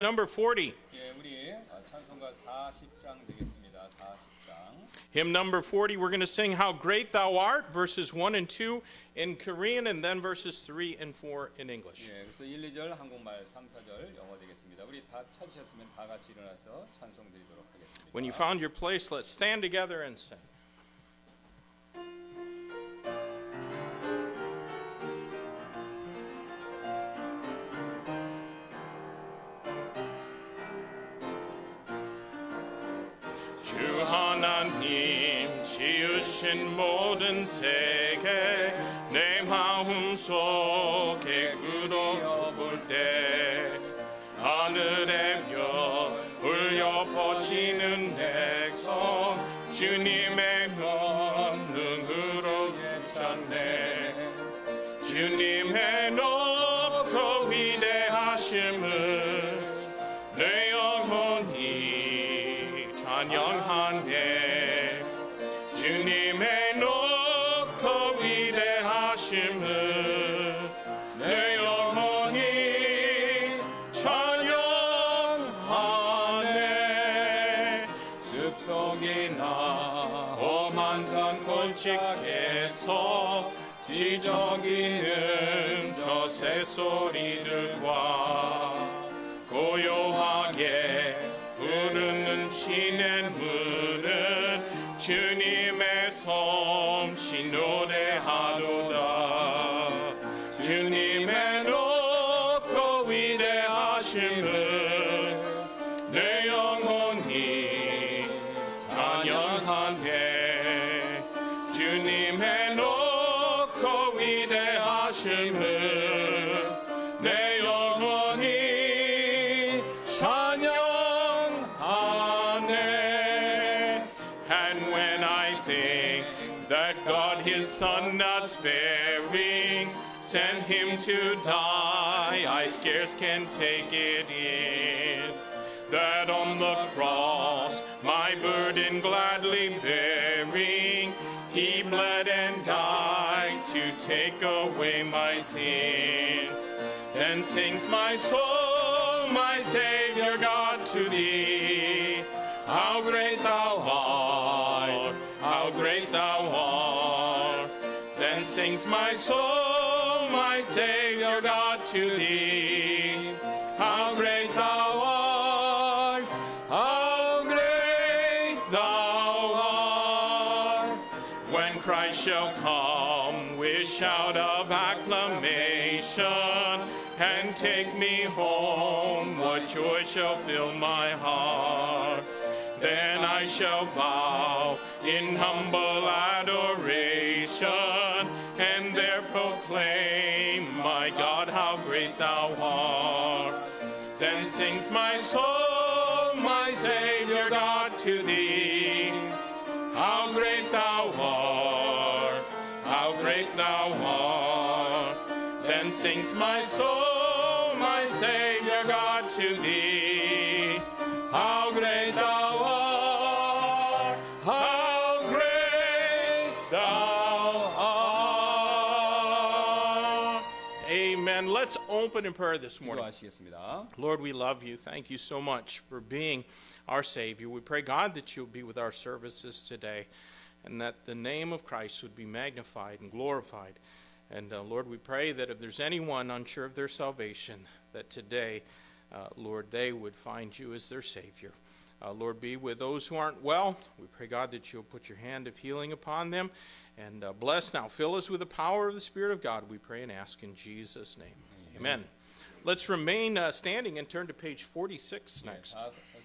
Number 40. 예, 우리 찬송가 40장 되겠습니다. 40장. Hymn number 40, we're going to sing How Great Thou Art, verses 1 and 2 in Korean, and then verses 3 and 4 in English. 예, 그래서 1, 2절 한국말, 3, 4절 영어 되겠습니다. 우리 다 찾으셨으면 다 같이 일어나서 찬송 드리도록 하겠습니다. When you found your place, let's stand together and sing. 주 하나님 지으신 모든 세계 내 마음 속에 끌어볼 때 하늘의 별 울려 퍼지는 백성 주님의 권능으로 찬네 주님의 높고 위대하심을 내 영혼이 찬양하네 주님의 높고 위대하심을 내 영혼이 찬양하네 숲속이나 험한 산 골짜기에서 지저귀는 저 새소리들과 고요하게 부르는 시냇물은 주님의 솜씨 노래하도다 주님의 높고 위대하심을 내 영혼이 찬양하네 주님의 높고 위대하심을 내 영혼이 찬양하네 And when I think that God his son not sparing sent him to die I scarce can take it in that on the cross my burden gladly bearing he bled and died to take away my sin then sings my soul my Savior God to thee how great thou art how great thou art then sings my soul my Savior God to thee how great thou art how great thou art when Christ shall come with shout of acclamation and take me home what joy shall fill my heart then I shall bow in humble adoration and there proclaim my God how great thou art then sings my soul my Savior God to thee how great thou art how great thou art then sings my soul my Savior God to thee how great thou art how great thou art Amen. Let's open in prayer this morning. 기도하시겠습니다. Lord, we love you. Thank you so much for being our Savior. We pray, God, that you'll be with our services today and that the name of Christ would be magnified and glorified. And Lord, we pray that if there's anyone unsure of their salvation, that today, Lord, they would find you as their Savior. Lord, be with those who aren't well. We pray, God, that you'll put your hand of healing upon them. And bless now. Fill us with the power of the Spirit of God, we pray and ask in Jesus' name. Amen. Let's remain standing and turn to page 46 next.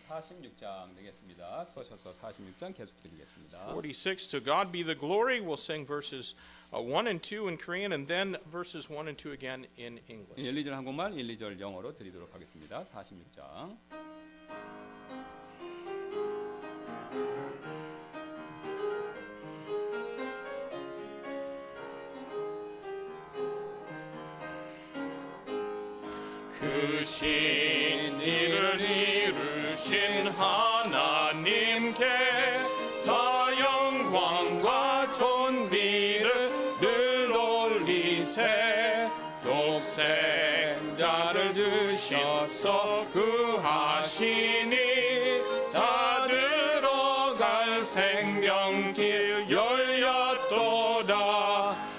46장 되겠습니다. 서셔서 46장 계속 드리겠습니다. 46, to God be the glory. We'll sing verses 1 and 2 in Korean and then verses 1 and 2 again in English. 1, 2절 한국말, 1, 2절 영어로 드리도록 하겠습니다. 46장. 그 신 이를 이루신 하나님께 다 영광과 존귀를 늘 올리세 독생자를 주셔서 그 하시니 다 들어갈 생명길 열렸도다.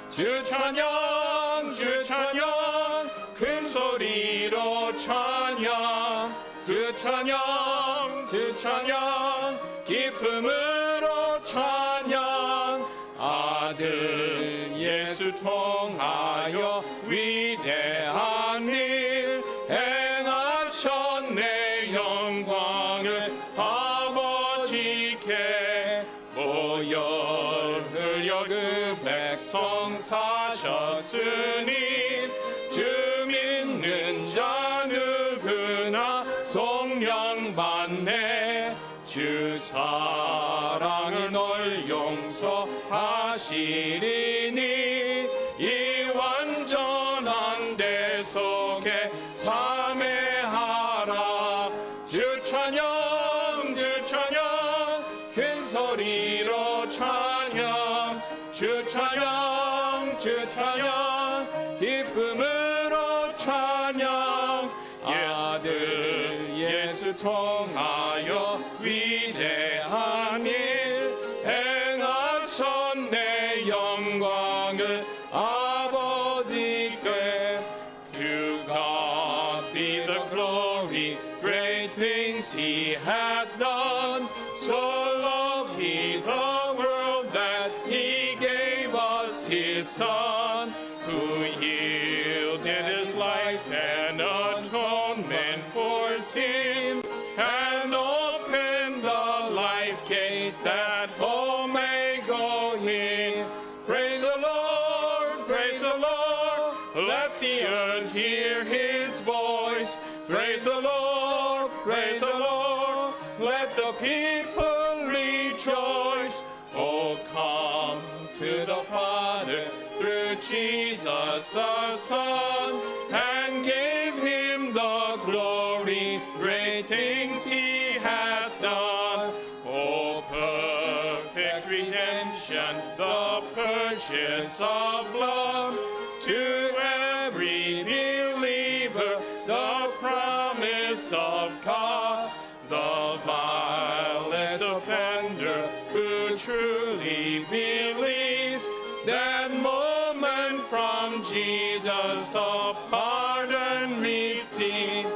주 찬양 주 찬양 큰 소리로 찬양 주 찬양 주 찬양 기쁨으로 찬양 아들 예수 통하여 위대한 일 행하셨네. 영광을 아버지께 모여 흘려 그 백성 사셨으니 주 믿는 자 누구나 속량받네. 주 사랑은 널 용서하시리니 이 완전한 데 속에 참회하라. 주 찬양 주 찬양 큰 소리로 찬양 주 찬양 주 찬양 기쁨으로 찬양 아들 예수 통하여 위대한 일 행하셨네. 영광을 아버지께 To God be the glory, great things he hath done. So loved he the world that he gave us his Son, who yielded his life an atonement for sin, and opened the life gate that all may go in. Praise the Lord, praise the Lord, let the earth hear his voice. Praise the Lord, praise the Lord, let the people rejoice. Oh, come to the Father through Jesus the Son, and give him the glory, great things he hath done. Oh, perfect redemption, the purchase of blood, to every believer the promise of God. The vilest offender who truly believes, that moment from Jesus the pardon receive.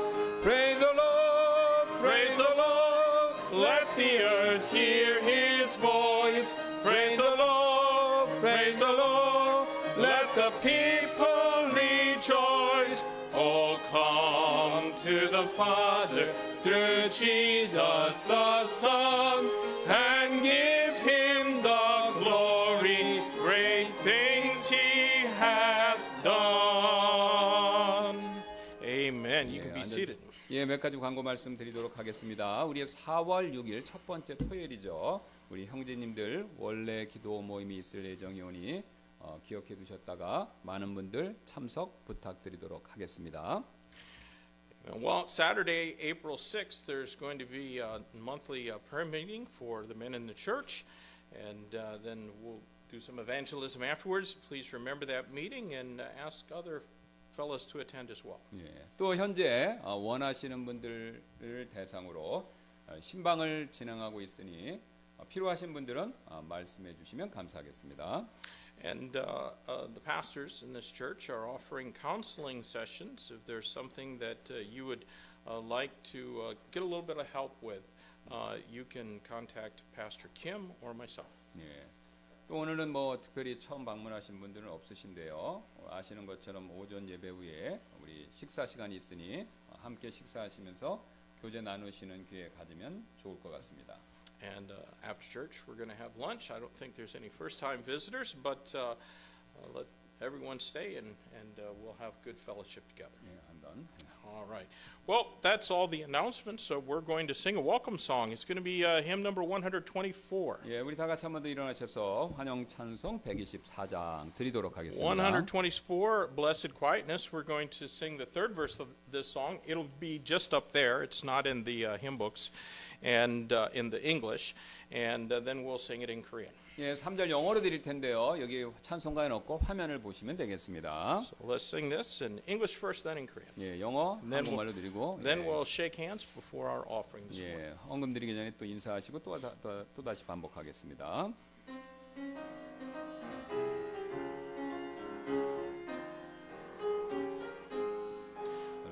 Praise the Lord, praise the Lord, let the earth hear his voice. Praise the Lord, praise the Lord, let the people rejoice. Oh, come to the Father through Jesus the Son, and give him the glory, great things he hath done. Amen. You can be seated. 예, 몇 가지 광고 말씀드리도록 하겠습니다. 우리 4월 6일 첫 번째 토요일이죠. 우리 형제님들 원래 기도 모임이 있을 예정이오니 기억해 두셨다가 많은 분들 참석 부탁드리도록 하겠습니다. Well, Saturday, April 6th, there's going to be a monthly prayer meeting for the men in the church, and then we'll do some evangelism afterwards. Please remember that meeting and ask other fellows to attend as well. 예, 또 현재 원하시는 분들을 대상으로 신방을 진행하고 있으니 필요하신 분들은 말씀해 주시면 감사하겠습니다. And the pastors in this church are offering counseling sessions. If there's something that you would like to get a little bit of help with, you can contact Pastor Kim or myself. 예. 또 오늘은 뭐 특별히 처음 방문하신 분들은 없으신데요. 아시는 것처럼 오전 예배 후에 우리 식사 시간이 있으니 함께 식사하시면서 교제 나누시는 기회 가지면 좋을 것 같습니다. And after church, we're going to have lunch. I don't think there's any first-time visitors, but let everyone stay and we'll have good fellowship together. 예, 한번. All right. Well, that's all the announcements. So we're going to sing a welcome song. It's going to be hymn number 124. 예, 우리 다 같이 한번 더 일어나셔서 환영 찬송 124장 드리도록 하겠습니다. 124, Blessed Quietness. We're going to sing the third verse of this song. It'll be just up there. It's not in the hymn books and in the English. And then we'll sing it in Korean. 예, 3절 영어로 드릴 텐데요. 여기 찬송가에 넣고 화면을 보시면 되겠습니다. So let's sing this in English first, then in Korean. 예, 영어, then 한국말로 드리고 Then 예, we'll shake hands before our offering this morning. 예, 헌금 드리기 전에 또 인사하시고 또 다시 반복하겠습니다.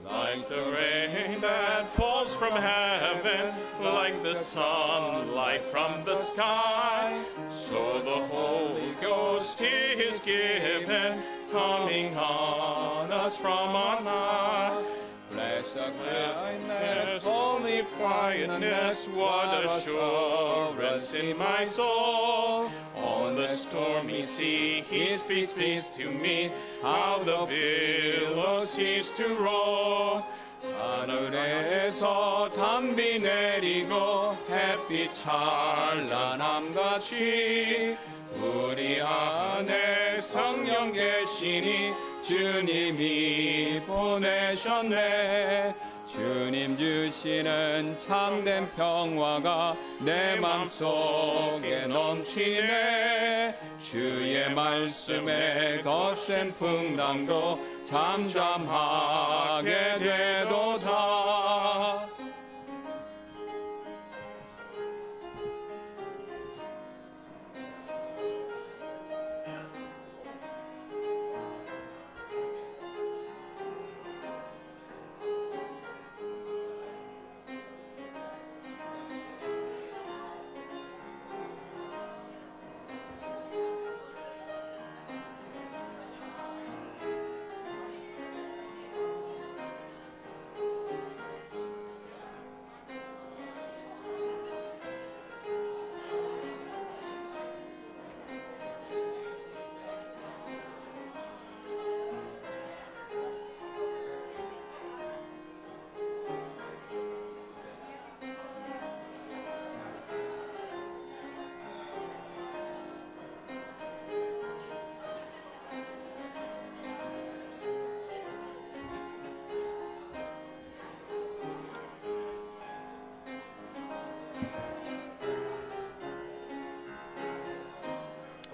Like the rain that falls from heaven, like the sunlight from the sky, so the Holy Ghost is given, coming on us from on high. Bless the Quietness, holy quietness, what assurance in my soul. On the stormy sea, He speaks peace to me, how the billows cease to roll. 하늘에서 담비 내리고 햇빛 찬란함같이 우리 안에 성령 계시니 주님이 보내셨네. 주님 주시는 참된 평화가 내 맘속에 넘치네. 주의 말씀에 거센 풍랑도 잠잠하게 되도다.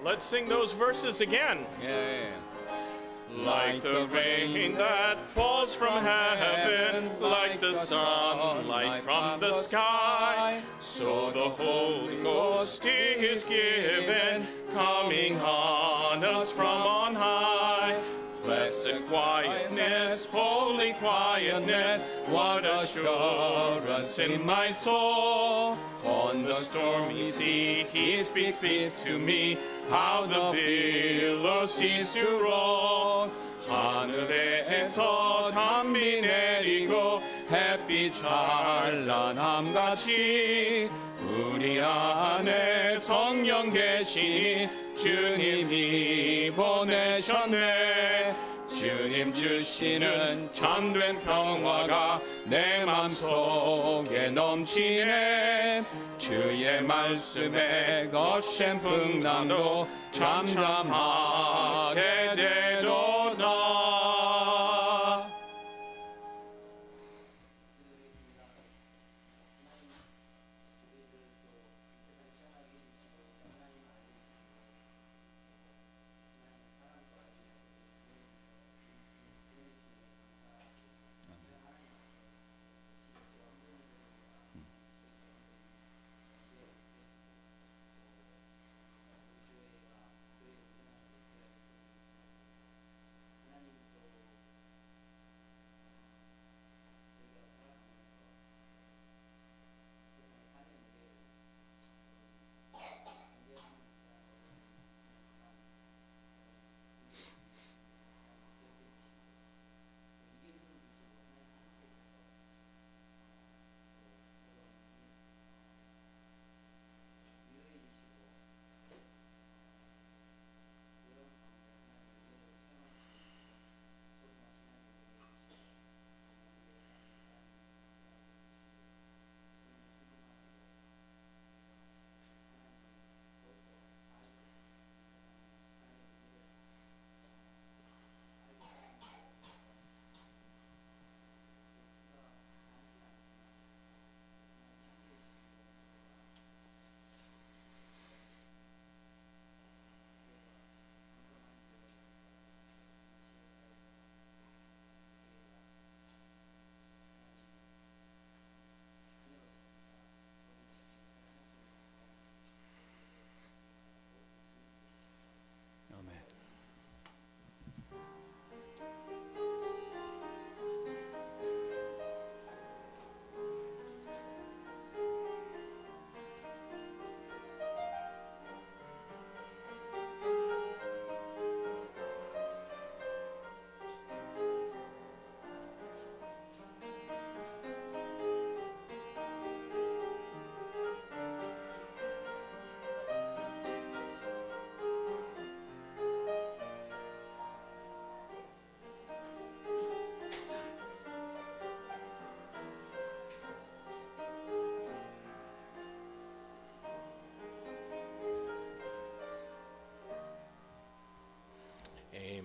Let's sing those verses again. 예. Like the rain that falls from heaven, like the sunlight from the sky, so the Holy Ghost is given, coming on us from on high. Blessed quietness, holy quietness, what assurance in my soul. On the stormy sea, He speaks peace to me, how the billows cease to roll. 하늘에서 담비 내리고 햇빛 찬란함같이 우리 안에 성령 계시니 주님이 보내셨네. 주님 주시는 참된 평화가 내 맘속에 넘치네. 주의 말씀에 거센 풍랑도 잠잠하게 되도다.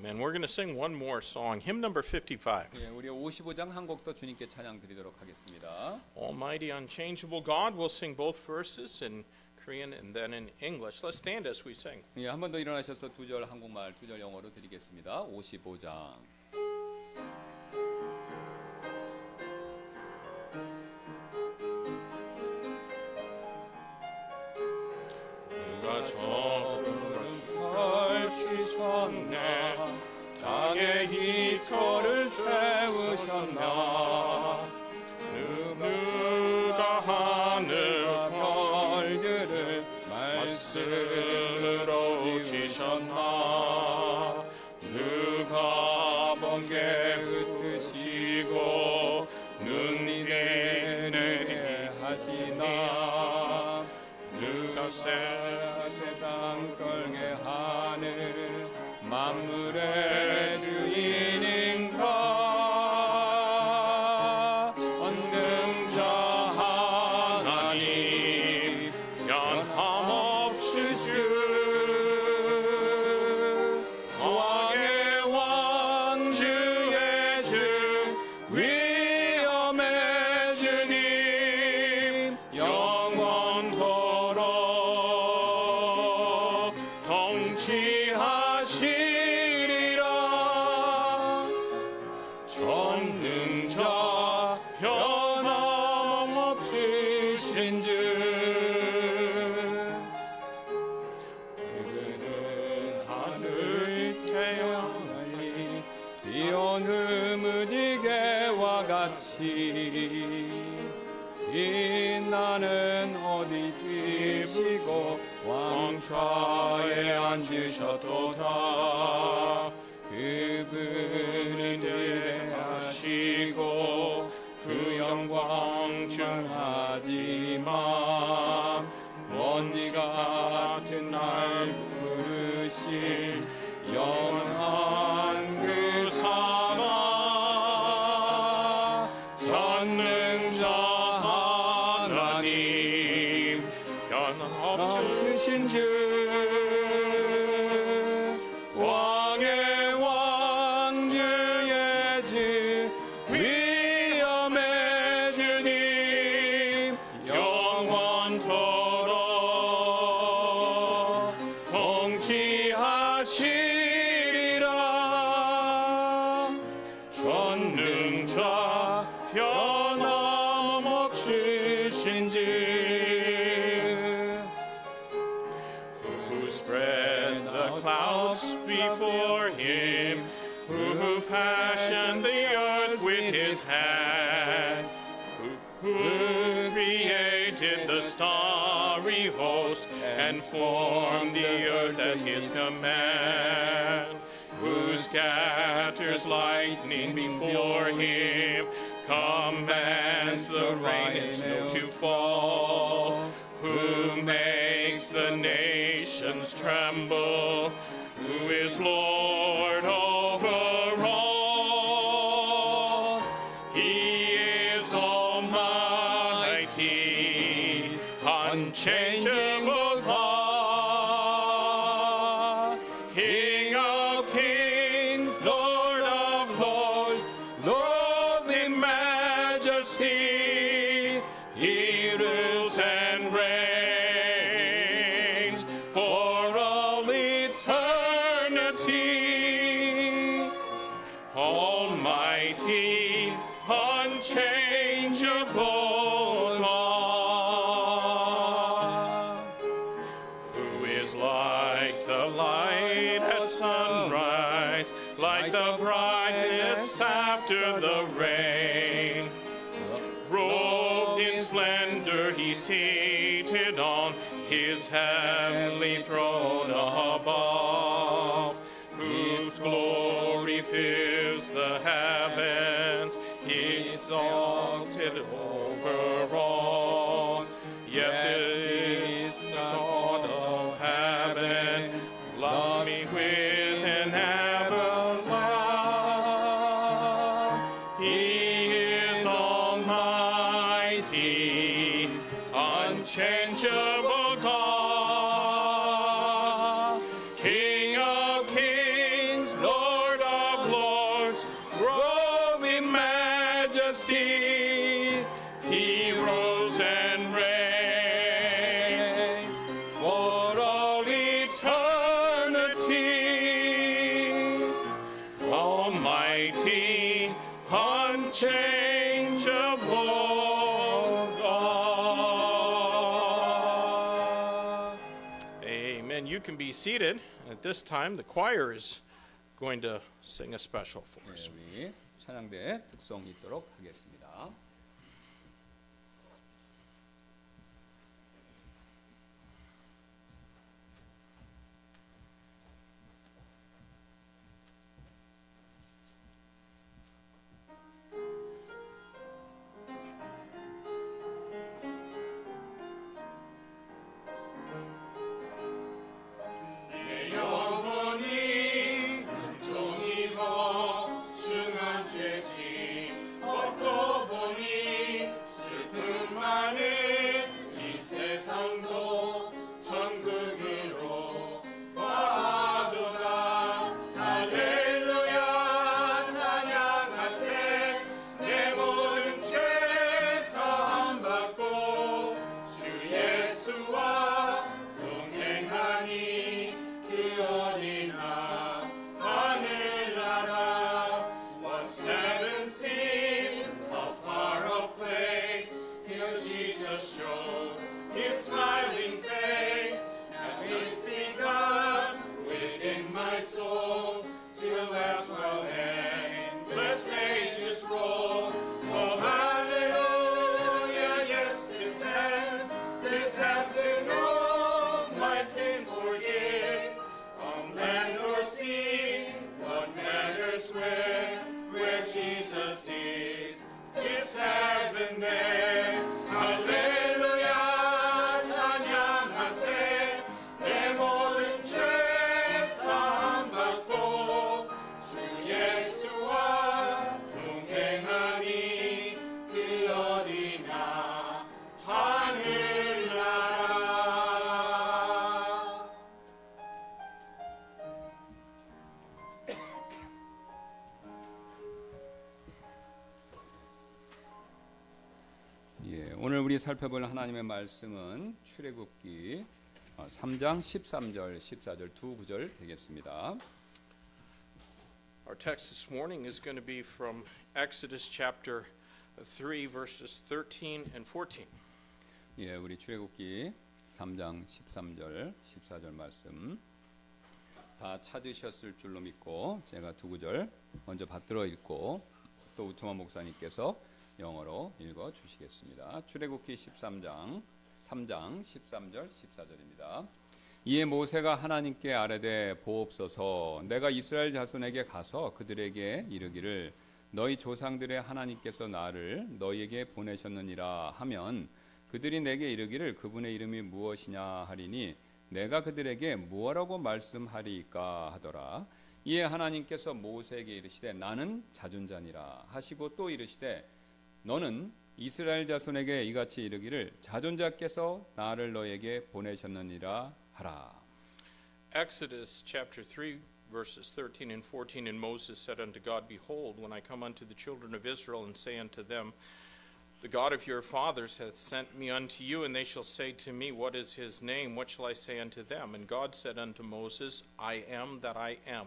Amen. We're going to sing one more song, hymn number 55. 예, 우리 55장 한 곡 더 주님께 찬양 드리도록 하겠습니다. Almighty, unchangeable God. We'll sing both verses in Korean and then in English. Let's stand as we sing. 예, 한 번 더 일어나셔서 두 절 한국말, 두 절 영어로 드리겠습니다. 55장. 누가 저를 펼치셨네 땅에 기초를 세우셨나 누가 하늘 별들을 말씀으로 지셨나 누가 번개 흩으시고 눈이 내리게 하시나 누가 세상 떨게 하는 만물의 주인인가 권능자 하나님 변함없으 주 왕의 왕 주의 주 위엄의 주님 영원토록 통치하시리라 전능자 변함없으신 주 그는 하늘 태양이 비오는 무지개와 같이 빛나는 어디 계시고 왕좌에 앉으셨도다 그분이 대하시고 그 영광 중하지만 먼지 같은 날 부르실 영원한 그 사랑 전능자 하나님 변함없으신 주 왕의 왕 주의 주 위엄의 주님 영원토록 통치하시리라 전능자 변함없으신 주 who spread the clouds before him, who fashioned the earth with his hands, who created the starry host and formed the earth at his command, who scatters lightning before him, commands the rain and snow to fall, who makes the nations tremble, who is Lord over all. He is almighty, unchangeable God, King of kings, Lord of lords, Lord in majesty. He rules and reigns for all eternity. Almighty, unchangeable God, who is like the light at sunrise, like the brightness after the rain. Robed in splendor, he's seated on his heavenly throne above, whose glory fills the heavens, exalted over all. Yet this God of heaven loves me with an everlove. He is almighty, unchangeable God, King of kings, Lord you can be seated. At this time, the choir is going to sing a special for 네, us. 우리 찬양대 특성 있도록 하겠습니다. 오늘 우리 살펴볼 하나님의 말씀은 출애굽기 3장 13절, 14절 두 구절 되겠습니다. Our text this morning is going to be from Exodus chapter 3 verses 13 and 14. 예, 우리 출애굽기 3장 13절, 14절 말씀 다 찾으셨을 줄로 믿고 제가 두 구절 먼저 받들어 읽고 또 우토마 목사님께서 영어로 읽어 주시겠습니다. 출애굽기 3장 13절 14절입니다. 이에 모세가 하나님께 아뢰되 보옵소서 내가 이스라엘 자손에게 가서 그들에게 이르기를 너희 조상들의 하나님께서 나를 너희에게 보내셨느니라 하면 그들이 내게 이르기를 그분의 이름이 무엇이냐 하리니 내가 그들에게 무엇라고 말씀하리이까 하더라. 이에 하나님께서 모세에게 이르시되 나는 자존자니라 하시고 또 이르시되 너는 이스라엘 자손에게 이같이 이르기를 자존자께서 나를 너에게 보내셨느니라 하라. Exodus chapter 3 verses 13 and 14 and Moses said unto God, Behold, when I come unto the children of Israel and say unto them, The God of your fathers hath sent me unto you, and they shall say to me, What is his name? What shall I say unto them? And God said unto Moses, I am that I am.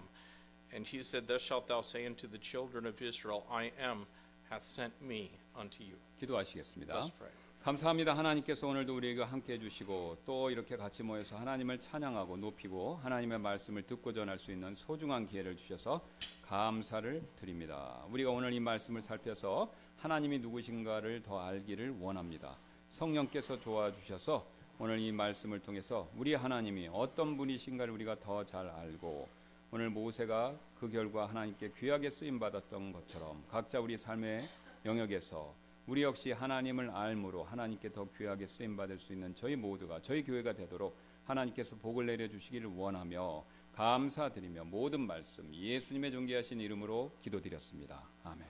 And he said, Thus shalt thou say unto the children of Israel, I am hath sent me unto you. 기도하시겠습니다. Let's pray. 감사합니다. 하나님께서 오늘도 우리에게 함께 해주시고 또 이렇게 같이 모여서 하나님을 찬양하고 높이고 하나님의 말씀을 듣고 전할 수 있는 소중한 기회를 주셔서 감사를 드립니다. 우리가 오늘 이 말씀을 살펴서 하나님이 누구신가를 더 알기를 원합니다. 성령께서 도와주셔서 오늘 이 말씀을 통해서 우리 하나님이 어떤 분이신가를 우리가 더 잘 알고 오늘 모세가 그 결과 하나님께 귀하게 쓰임받았던 것처럼 각자 우리 삶의 영역에서 우리 역시 하나님을 알므로 하나님께 더 귀하게 쓰임받을 수 있는 저희 모두가 저희 교회가 되도록 하나님께서 복을 내려주시기를 원하며 감사드리며 모든 말씀 예수님의 존귀하신 이름으로 기도드렸습니다. 아멘.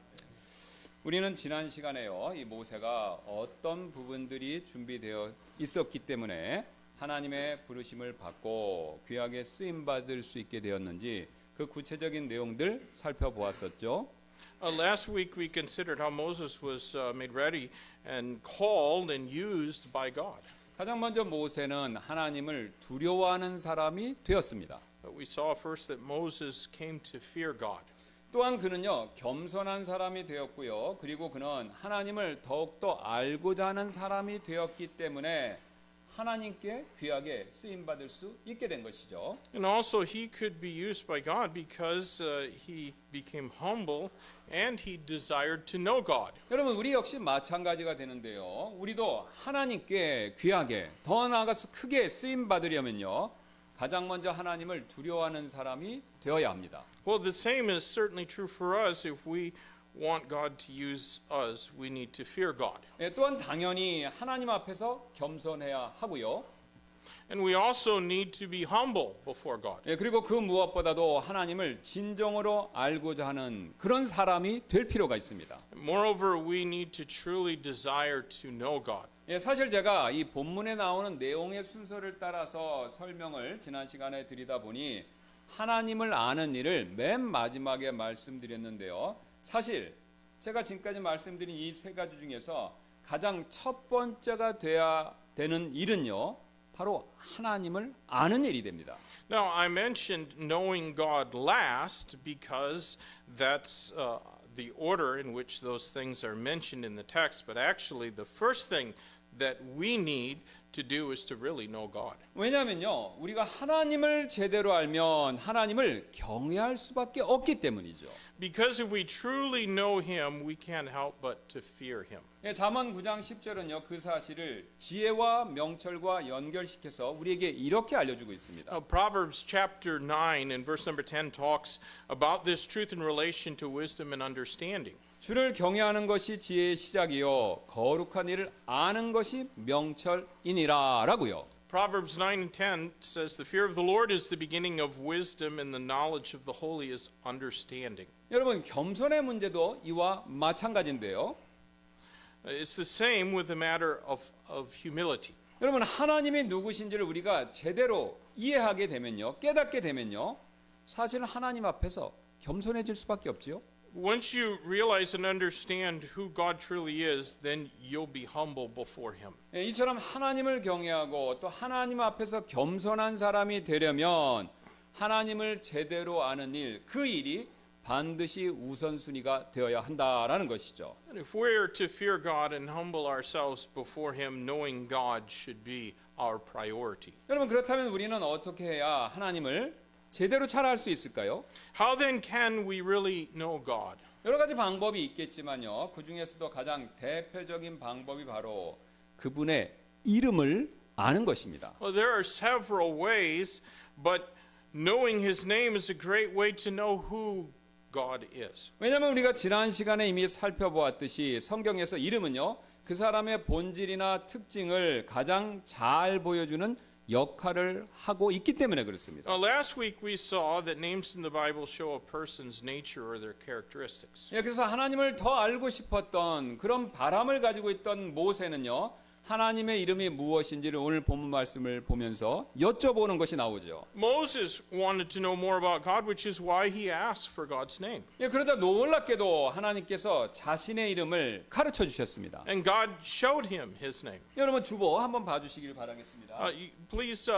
우리는 지난 시간에요. 이 모세가 어떤 부분들이 준비되어 있었기 때문에 하나님의 부르심을 받고 귀하게 쓰임받을 수 있게 되었는지 그 구체적인 내용들 살펴보았었죠. Last week we considered how Moses was made ready and called and used by God. 가장 먼저 모세는 하나님을 두려워하는 사람이 되었습니다. We saw first that Moses came to fear God. 또한 그는요 겸손한 사람이 되었고요. 그리고 그는 하나님을 더욱더 알고자 하는 사람이 되었기 때문에 하나님께 귀하게 쓰임 받을 수 있게 된 것이죠. And also, he could be used by God because he became humble and he desired to know God. 여러분 우리 역시 마찬가지가 되는데요. 우리도 하나님께 귀하게 더 나아가서 크게 쓰임 받으려면요. 가장 먼저 하나님을 두려워하는 사람이 되어야 합니다. Well, the same is certainly true for us. If we want God to use us, we need to fear God. 또한 당연히 하나님 앞에서 겸손해야 하고요. And we also need to be humble before God. 그리고 그 무엇보다도 하나님을 진정으로 알고자 하는 그런 사람이 될 필요가 있습니다. Moreover, we need to truly desire to know God. 사실 제가 이 본문에 나오는 내용의 순서를 따라서 설명을 지난 시간에 드리다 보니 하나님을 아는 일을 맨 마지막에 말씀드렸는데요. 사실 제가 지금까지 말씀드린 이 세 가지 중에서 가장 첫 번째가 돼야 되는 일은요. 바로 하나님을 아는 일이 됩니다. Now, I mentioned knowing God last because that's the order in which those things are mentioned in the text, but actually the first thing that we need to do is to really know God. 왜냐하면요, 우리가 하나님을 제대로 알면 하나님을 경외할 수밖에 없기 때문이죠. Because if we truly know Him, we can't help but to fear Him. 잠언 9장 10절은요, 그 사실을 지혜와 명철과 연결시켜서 우리에게 이렇게 알려주고 있습니다. Proverbs chapter 9 and verse number 10 talks about this truth in relation to wisdom and understanding. 주를 경외하는 것이 지혜의 시작이요 거룩한 일을 아는 것이 명철이니라라고요. Proverbs 9 and 10 says the fear of the Lord is the beginning of wisdom and the knowledge of the holy is understanding. 여러분 겸손의 문제도 이와 마찬가지인데요. It's the same with the matter of humility. 여러분 하나님이 누구신지를 우리가 제대로 이해하게 되면요. 깨닫게 되면요. 사실 하나님 앞에서 겸손해질 수밖에 없지요. Once you realize and understand who God truly is, then you'll be humble before Him. 이처럼 하나님을 경외하고 또 하나님 앞에서 겸손한 사람이 되려면 하나님을 제대로 아는 일, 그 일이 반드시 우선순위가 되어야 한다라는 것이죠. And if we're to fear God and humble ourselves before Him, knowing God should be our priority. 여러분 그렇다면 우리는 어떻게 해야 하나님을 제대로 잘 알 수 있을까요? How then can we really know God? 여러 가지 방법이 있겠지만요. 그 중에서도 가장 대표적인 방법이 바로 그분의 이름을 아는 것입니다. Well, there are several ways, but knowing His name is a great way to know who God is. 왜냐하면 우리가 지난 시간에 이미 살펴보았듯이 성경에서 이름은요. 그 사람의 본질이나 특징을 가장 잘 보여주는 역할을 하고 있기 때문에 그렇습니다. Last week we saw that names in the Bible show a person's nature or their characteristics. 그래서 하나님을 더 알고 싶었던 그런 바람을 가지고 있던 모세는요. 하나님의 이름이 무엇인지를 오늘 본문 말씀을 보면서 여쭤보는 것이 나오죠. Moses wanted to know more about God, which is why he asked for God's name. 그러다 놀랍게도 하나님께서 자신의 이름을 가르쳐 주셨습니다. And God showed him his name. 여러분 주보 한번 봐주시길 바라겠습니다. Please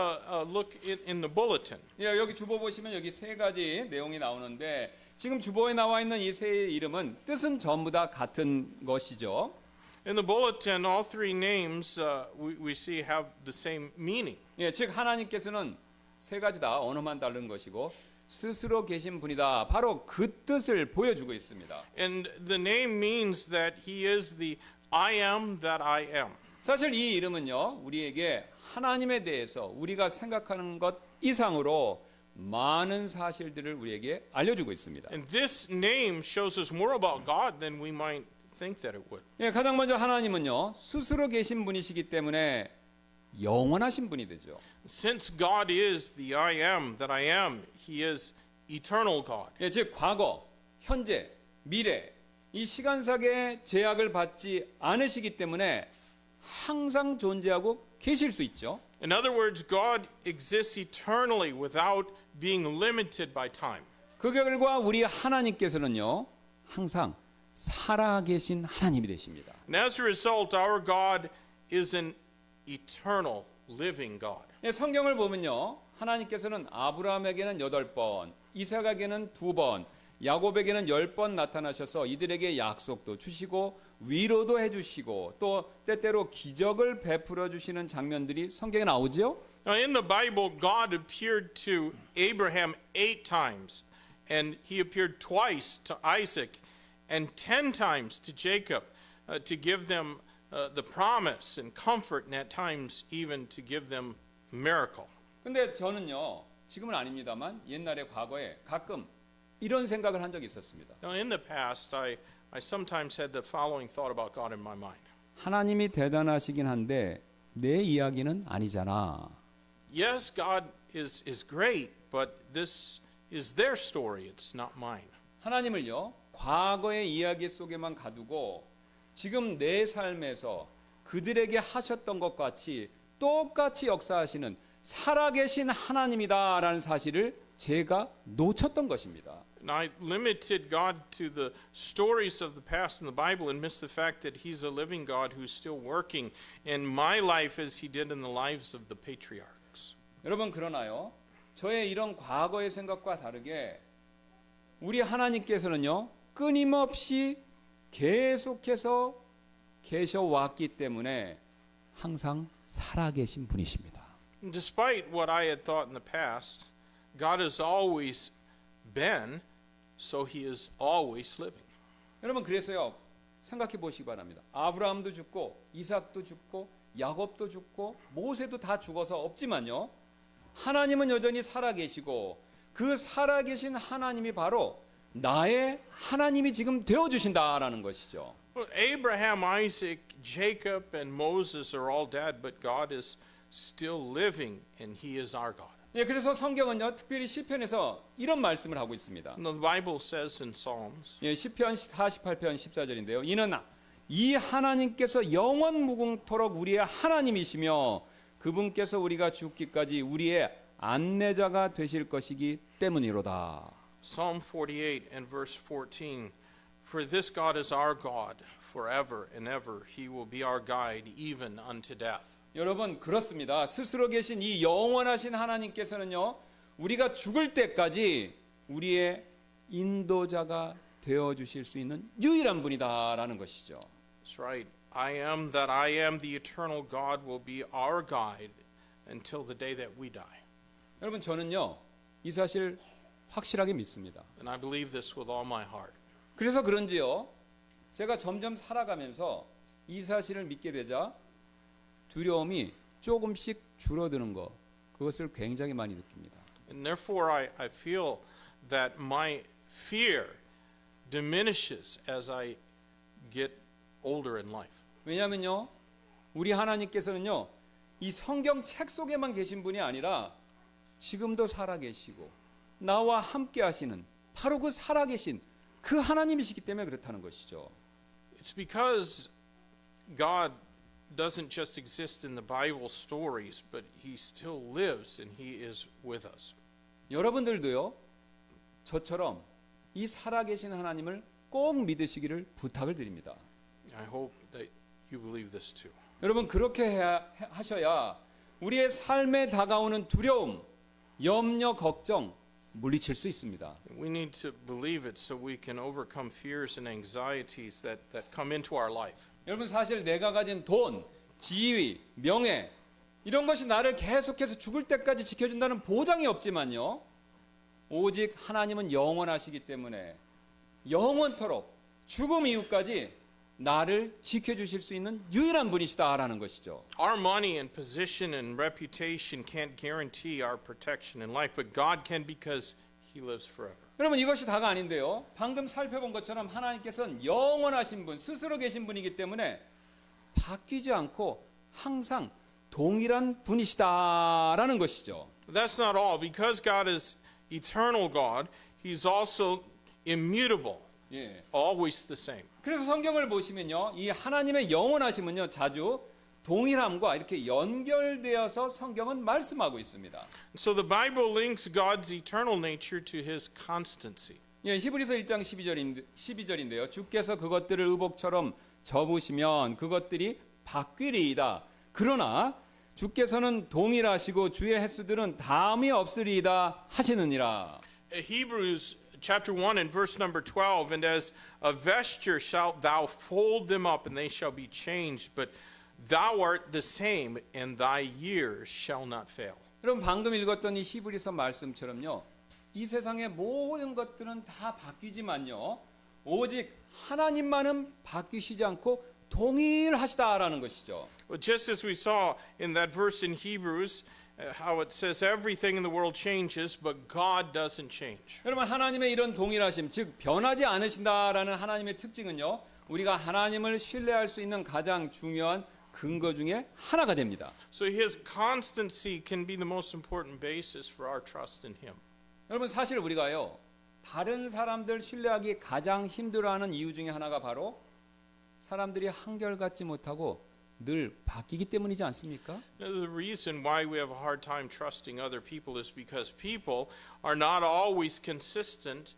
look in the bulletin. 여기 주보 보시면 여기 세 가지 내용이 나오는데 지금 주보에 나와 있는 이 세 이름은 뜻은 전부 다 같은 것이죠. In the bulletin, all three names we see have the same meaning. 즉 하나님께서는 세 가지 다 언어만 다른 것이고 스스로 계신 분이다. 바로 그 뜻을 보여주고 있습니다. And the name means that He is the I am that I am. 사실 이 이름은요, 우리에게 하나님에 대해서 우리가 생각하는 것 이상으로 많은 사실들을 우리에게 알려주고 있습니다. And this name shows us more about God than we might think that it would. 가장 먼저 하나님은요, 스스로 계신 분이시기 때문에 영원하신 분이 되죠. Since God is the I am that I am, He is eternal God. 즉 과거, 현재, 미래 이 시간상의 제약을 받지 않으시기 때문에 항상 존재하고 계실 수 있죠. In other words, God exists eternally without being limited by time. 그 결과 우리 하나님께서는요, 항상 살아계신 하나님이 되십니다. And as a result, our God is an eternal living God. 성경을 보면요, 하나님께서는 아브라함에게는 8번, 이삭에게는 2번, 야곱에게는 10번 나타나셔서 이들에게 약속도 주시고 위로도 해주시고 또 때때로 기적을 베풀어 주시는 장면들이 성경에 나오지요. Now, in the Bible, God appeared to Abraham 8 times, and he appeared twice to Isaac, and 10 times to Jacob to give them the promise and comfort, and at times even to give them miracle. 근데 저는요, 지금은 아닙니다만 옛날에 과거에 가끔 이런 생각을 한 적이 있었습니다. Now, in the past, I sometimes had the following thought about God in my mind. 하나님이 대단하시긴 한데 내 이야기는 아니잖아. Yes, God is great, but this is their story. It's not mine. 하나님을요, 과거의 이야기 속에만 가두고 지금 내 삶에서 그들에게 하셨던 것 같이 똑같이 역사하시는 살아계신 하나님이다라는 사실을 제가 놓쳤던 것입니다. And I limited God to the stories of the past in the Bible and missed the fact that He's a living God who's still working in my life as He did in the lives of the patriarchs. 여러분 그러나요? 저의 이런 과거의 생각과 다르게 우리 하나님께서는요 끊임없이 계속해서 계셔왔기 때문에 항상 살아계신 분이십니다. And despite what I had thought in the past, God has always been, so He is always living. 여러분 그래서요 생각해 보시기 바랍니다. 아브라함도 죽고 이삭도 죽고 야곱도 죽고 모세도 다 죽어서 없지만요 하나님은 여전히 살아계시고 그 살아계신 하나님이 바로 나의 하나님이 지금 되어주신다라는 것이죠. Well, Abraham, Isaac, Jacob, and Moses are all dead, but God is still living, and He is our God. 예, 그래서 성경은요 특별히 시편에서 이런 말씀을 하고 있습니다. And the Bible says in Psalms, 예, 시편 48편 14절인데요. 이는 이 하나님께서 영원 무궁토록 우리의 하나님이시며 그분께서 우리가 죽기까지 우리의 안내자가 되실 것이기 때문이로다. Psalm 48 and verse 14, For this God is our God forever and ever. He will be our guide even unto death. 여러분 그렇습니다. 스스로 계신 이 영원하신 하나님께서는요 우리가 죽을 때까지 우리의 인도자가 되어 주실 수 있는 유일한 분이다라는 것이죠. That's right. I am that I am, the eternal God, will be our guide until the day that we die. 여러분 저는요 이 사실 확실하게 믿습니다. And I believe this with all my heart. 그래서 그런지요 제가 점점 살아가면서 이 사실을 믿게 되자 두려움이 조금씩 줄어드는 것 그것을 굉장히 많이 느낍니다. And therefore I feel that my fear diminishes as I get older in life. 왜냐하면요 우리 하나님께서는요 이 성경 책 속에만 계신 분이 아니라 지금도 살아계시고 나와 함께 하시는 바로 그 살아계신 그 하나님이시기 때문에 그렇다는 것이죠. It's because God doesn't just exist in the Bible stories, but He still lives and He is with us. 여러분들도요 저처럼 이 살아계신 하나님을 꼭 믿으시기를 부탁을 드립니다. I hope that you believe this too. 여러분 그렇게 하셔야 우리의 삶에 다가오는 두려움, 염려, 걱정 물리칠 수 있습니다. We need to believe it so we can overcome fears and anxieties that come into our life. 여러분 사실 내가 가진 돈, 지위, 명예 이런 것이 나를 계속해서 죽을 때까지 지켜준다는 보장이 없지만요. 오직 하나님은 영원하시기 때문에 영원토록 죽음 이후까지 나를 지켜주실 수 있는 유일한 분이시다라는 것이죠. Our money and position and reputation can't guarantee our protection in life, but God can because He lives forever. 여러분 이것이 다가 아닌데요. 방금 살펴본 것처럼 하나님께서는 영원하신 분, 스스로 계신 분이기 때문에 바뀌지 않고 항상 동일한 분이시다라는 것이죠. That's not all. Because God is eternal God, He's also immutable, 예. always the same. 그래서 성경을 보시면요, 이 하나님의 영원하심은요, 자주 동일함과 이렇게 연결되어서 성경은 말씀하고 있습니다. So the Bible links God's eternal nature to His constancy. 예, 히브리서 1장 12절인데요. 주께서 그것들을 의복처럼 접으시면 그것들이 바뀌리이다. 그러나 주께서는 동일하시고 주의 횟수들은 다함이 없으리이다 하시느니라. Hebrews chapter 1 and verse number 12, and as a vesture shalt thou fold them up, and they shall be changed, but thou art the same, and thy years shall not fail. 여러분 방금 읽었던 이 히브리서 말씀처럼요. 이 세상의 모든 것들은 다 바뀌지만요. 오직 하나님만은 바뀌시지 않고 동일하시다라는 것이죠. Well, just as we saw in that verse in Hebrews, how it says everything in the world changes, but God doesn't change. 여러분 하나님의 이런 동일하심, 즉 변하지 않으신다라는 하나님의 특징은요. 우리가 하나님을 신뢰할 수 있는 가장 중요한 근거 중에 하나가 됩니다. So his constancy can be the most important basis for our trust in him. 여러분 사실 우리가요. 다른 사람들 신뢰하기 가장 힘들어하는 이유 중에 하나가 바로 사람들이 한결같지 못하고 늘 바뀌기 때문이지 않습니까? The reason why we have a hard time trusting other people is because people are not always consistent.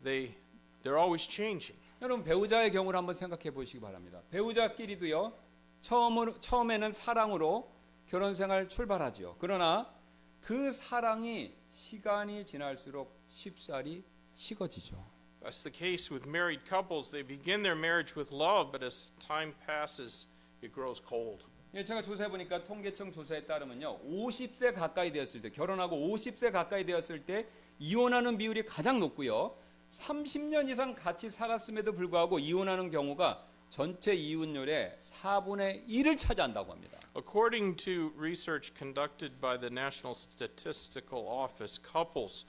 They're always changing. 여러분 배우자의 경우를 한번 생각해 보시기 바랍니다. 배우자끼리도요. 처음에는 사랑으로 결혼 생활 출발하죠. 그러나 그 사랑이 시간이 지날수록 쉽사리 식어지죠. That's the case with married couples. They begin their marriage with love, but as time passes, it grows cold. 예, 제가 조사해 보니까 통계청 조사에 따르면요. 50세 가까이 되었을 때 결혼하고 50세 가까이 되었을 때 이혼하는 비율이 가장 높고요. 30년 이상 같이 살았음에도 불구하고 이혼하는 경우가 전체 이혼율의 4분의 1을 차지한다고 합니다. According to research conducted by the National Statistical Office, couples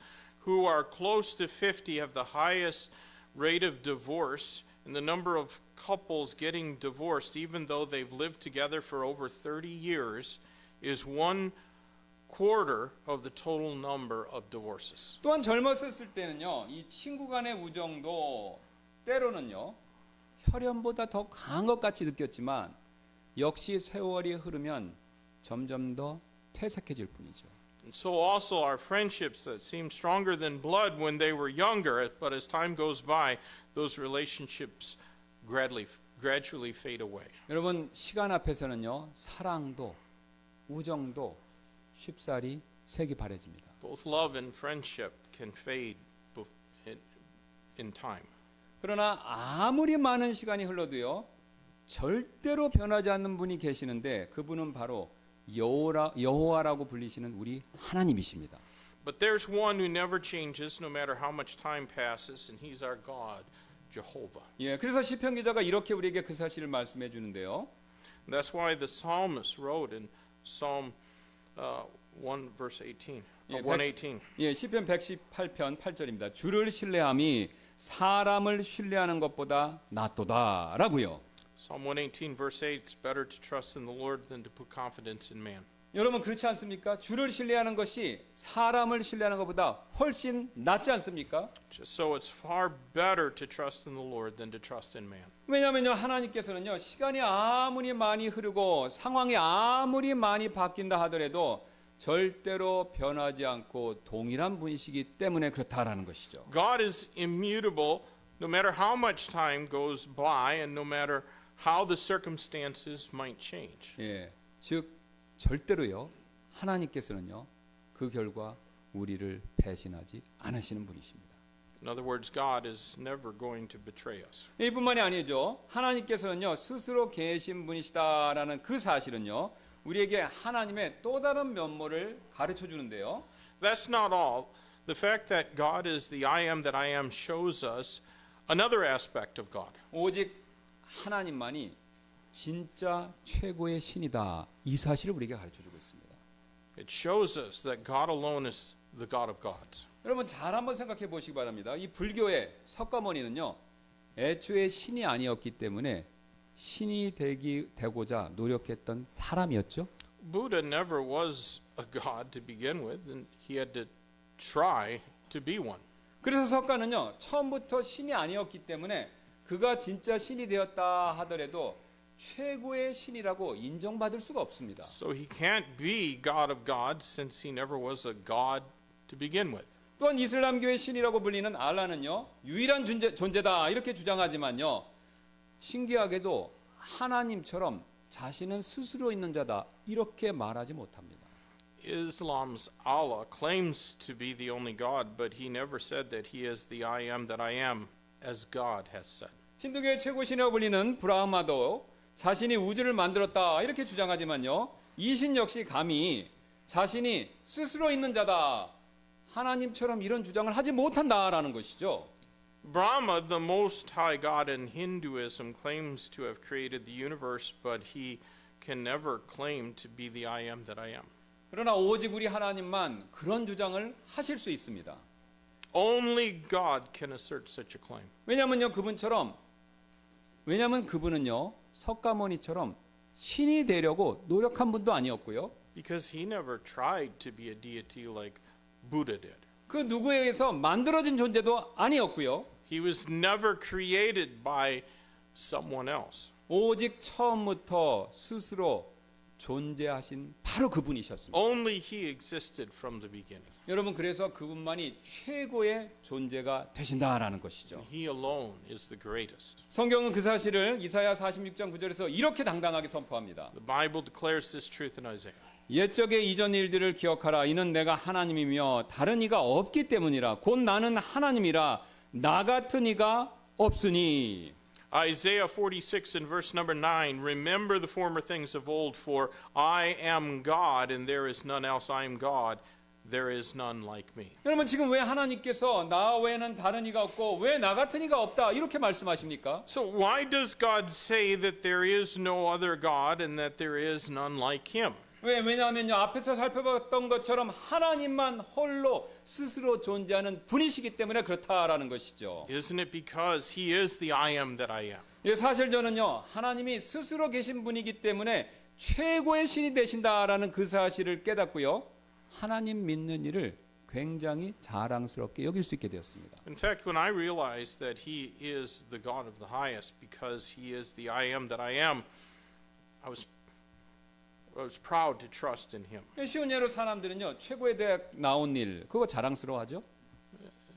who are close to 50 have the highest rate of divorce, and the number of couples getting divorced, even though they've lived together for over 30 years, is 1/4 of the total number of divorces. 또한 젊었을 때는요, 이 친구 간의 우정도 때로는요, 혈연보다 더 강한 것 같이 느꼈지만 역시 세월이 흐르면 점점 더 퇴색해질 뿐이죠. And so also our friendships that seem stronger than blood when they were younger, but as time goes by, those relationships gradually fade away. 여러분 시간 앞에서는요, 사랑도 우정도 쉽사리 색이 바래집니다. Both love and friendship can fade in time. 그러나 아무리 많은 시간이 흘러도요, 절대로 변하지 않는 분이 계시는데 그분은 바로 여호와라고 불리시는 우리 하나님이십니다. But there's one who never changes no matter how much time passes, and he's our God, Jehovah. 예, 그래서 시편 기자가 이렇게 우리에게 그 사실을 말씀해 주는데요. And that's why the psalmist wrote in Psalm 1 verse 18. 118. 예, 시편 118편 8절입니다. 주를 신뢰함이 사람을 신뢰하는 것보다 낫도다라고요. Psalm 118 verse 8, it's better to trust in the Lord than to put confidence in man. 여러분 그렇지 않습니까? 주를 신뢰하는 것이 사람을 신뢰하는 것보다 훨씬 낫지 않습니까? So it's far better to trust in the Lord than to trust in man. 왜냐하면요, 하나님께서는요, 시간이 아무리 많이 흐르고 상황이 아무리 많이 바뀐다 하더라도 절대로 변하지 않고 동일한 분이시기 때문에 그렇다라는 것이죠. God is immutable no matter how much time goes by and no matter how the circumstances might change. 예, 즉 절대로요, 하나님께서는요, 그 결과 우리를 배신하지 않으시는 분이십니다. In other words, God is never going to betray us. 이뿐만이 아니죠. 하나님께서는요, 스스로 계신 분이시다라는 그 사실은요, 우리에게 하나님의 또 다른 면모를 가르쳐 주는데요. That's not all. The fact that God is the I am that I am shows us another aspect of God. 오직 하나님만이 진짜 최고의 신이다. 이 사실을 우리에게 가르쳐 주고 있습니다. It shows us that God alone is the God of gods. 여러분 잘 한번 생각해 보시기 바랍니다. 이 불교의 석가모니는요, 애초에 신이 아니었기 때문에 신이 되고자 노력했던 사람이었죠. Buddha never was a god to begin with, and he had to try to be one. 그래서 석가는요, 처음부터 신이 아니었기 때문에 그가 진짜 신이 되었다 하더라도 최고의 신이라고 인정받을 수가 없습니다. So he can't be God of gods since he never was a god to begin with. 또한 이슬람교의 신이라고 불리는 알라는요, 유일한 존재다 이렇게 주장하지만요, 신기하게도 하나님처럼 자신은 스스로 있는 자다 이렇게 말하지 못합니다. Islam's Allah claims to be the only God, but he never said that he is the I am that I am, as God has said. 힌두교의 최고 신이라고 불리는 브라흐마도 자신이 우주를 만들었다 이렇게 주장하지만요. 이 신 역시 감히 자신이 스스로 있는 자다. 하나님처럼 이런 주장을 하지 못한다라는 것이죠. Brahma, the most high God in Hinduism, claims to have created the universe, but he can never claim to be the I am that I am. 그러나 오직 우리 하나님만 그런 주장을 하실 수 있습니다. Only God can assert such a claim. 왜냐하면 그분은요 석가모니처럼 신이 되려고 노력한 분도 아니었고요. Because he never tried to be a deity like Buddha did. 그 누구에 의해서 만들어진 존재도 아니었고요. He was never created by someone else. 오직 처음부터 스스로 존재하신 바로 그분이셨습니다. Only he existed from the beginning. 여러분 그래서 그분만이 최고의 존재가 되신다라는 것이죠. He alone is the greatest. 성경은 그 사실을 이사야 46장 9절에서 이렇게 당당하게 선포합니다. The Bible declares this truth in Isaiah. 옛적의 이전 일들을 기억하라. 이는 내가 하나님이며 다른 이가 없기 때문이라. 곧 나는 하나님이라. 나 같은 이가 없으니. Isaiah 46 and verse number 9, remember the former things of old, for I am God and there is none else. I am God, there is none like me. 여러분 지금 왜 하나님께서 나 외에는 다른 이가 없고 왜 나 같은 이가 없다 이렇게 말씀하십니까? So why does God say that there is no other God and that there is none like him? 왜냐하면요 앞에서 살펴봤던 것처럼 하나님만 홀로 스스로 존재하는 분이시기 때문에 그렇다라는 것이죠. Isn't it because he is the I am that I am? 예, 사실 저는요 하나님이 스스로 계신 분이기 때문에 최고의 신이 되신다라는 그 사실을 깨닫고요 하나님 믿는 일을 굉장히 자랑스럽게 여길 수 있게 되었습니다. In fact, when I realized that he is the God of the highest because he is the I am that I am, I was proud to trust in him. 쉬운 예로 사람들은요 최고의 대학 나온 일 그거 자랑스러워하죠.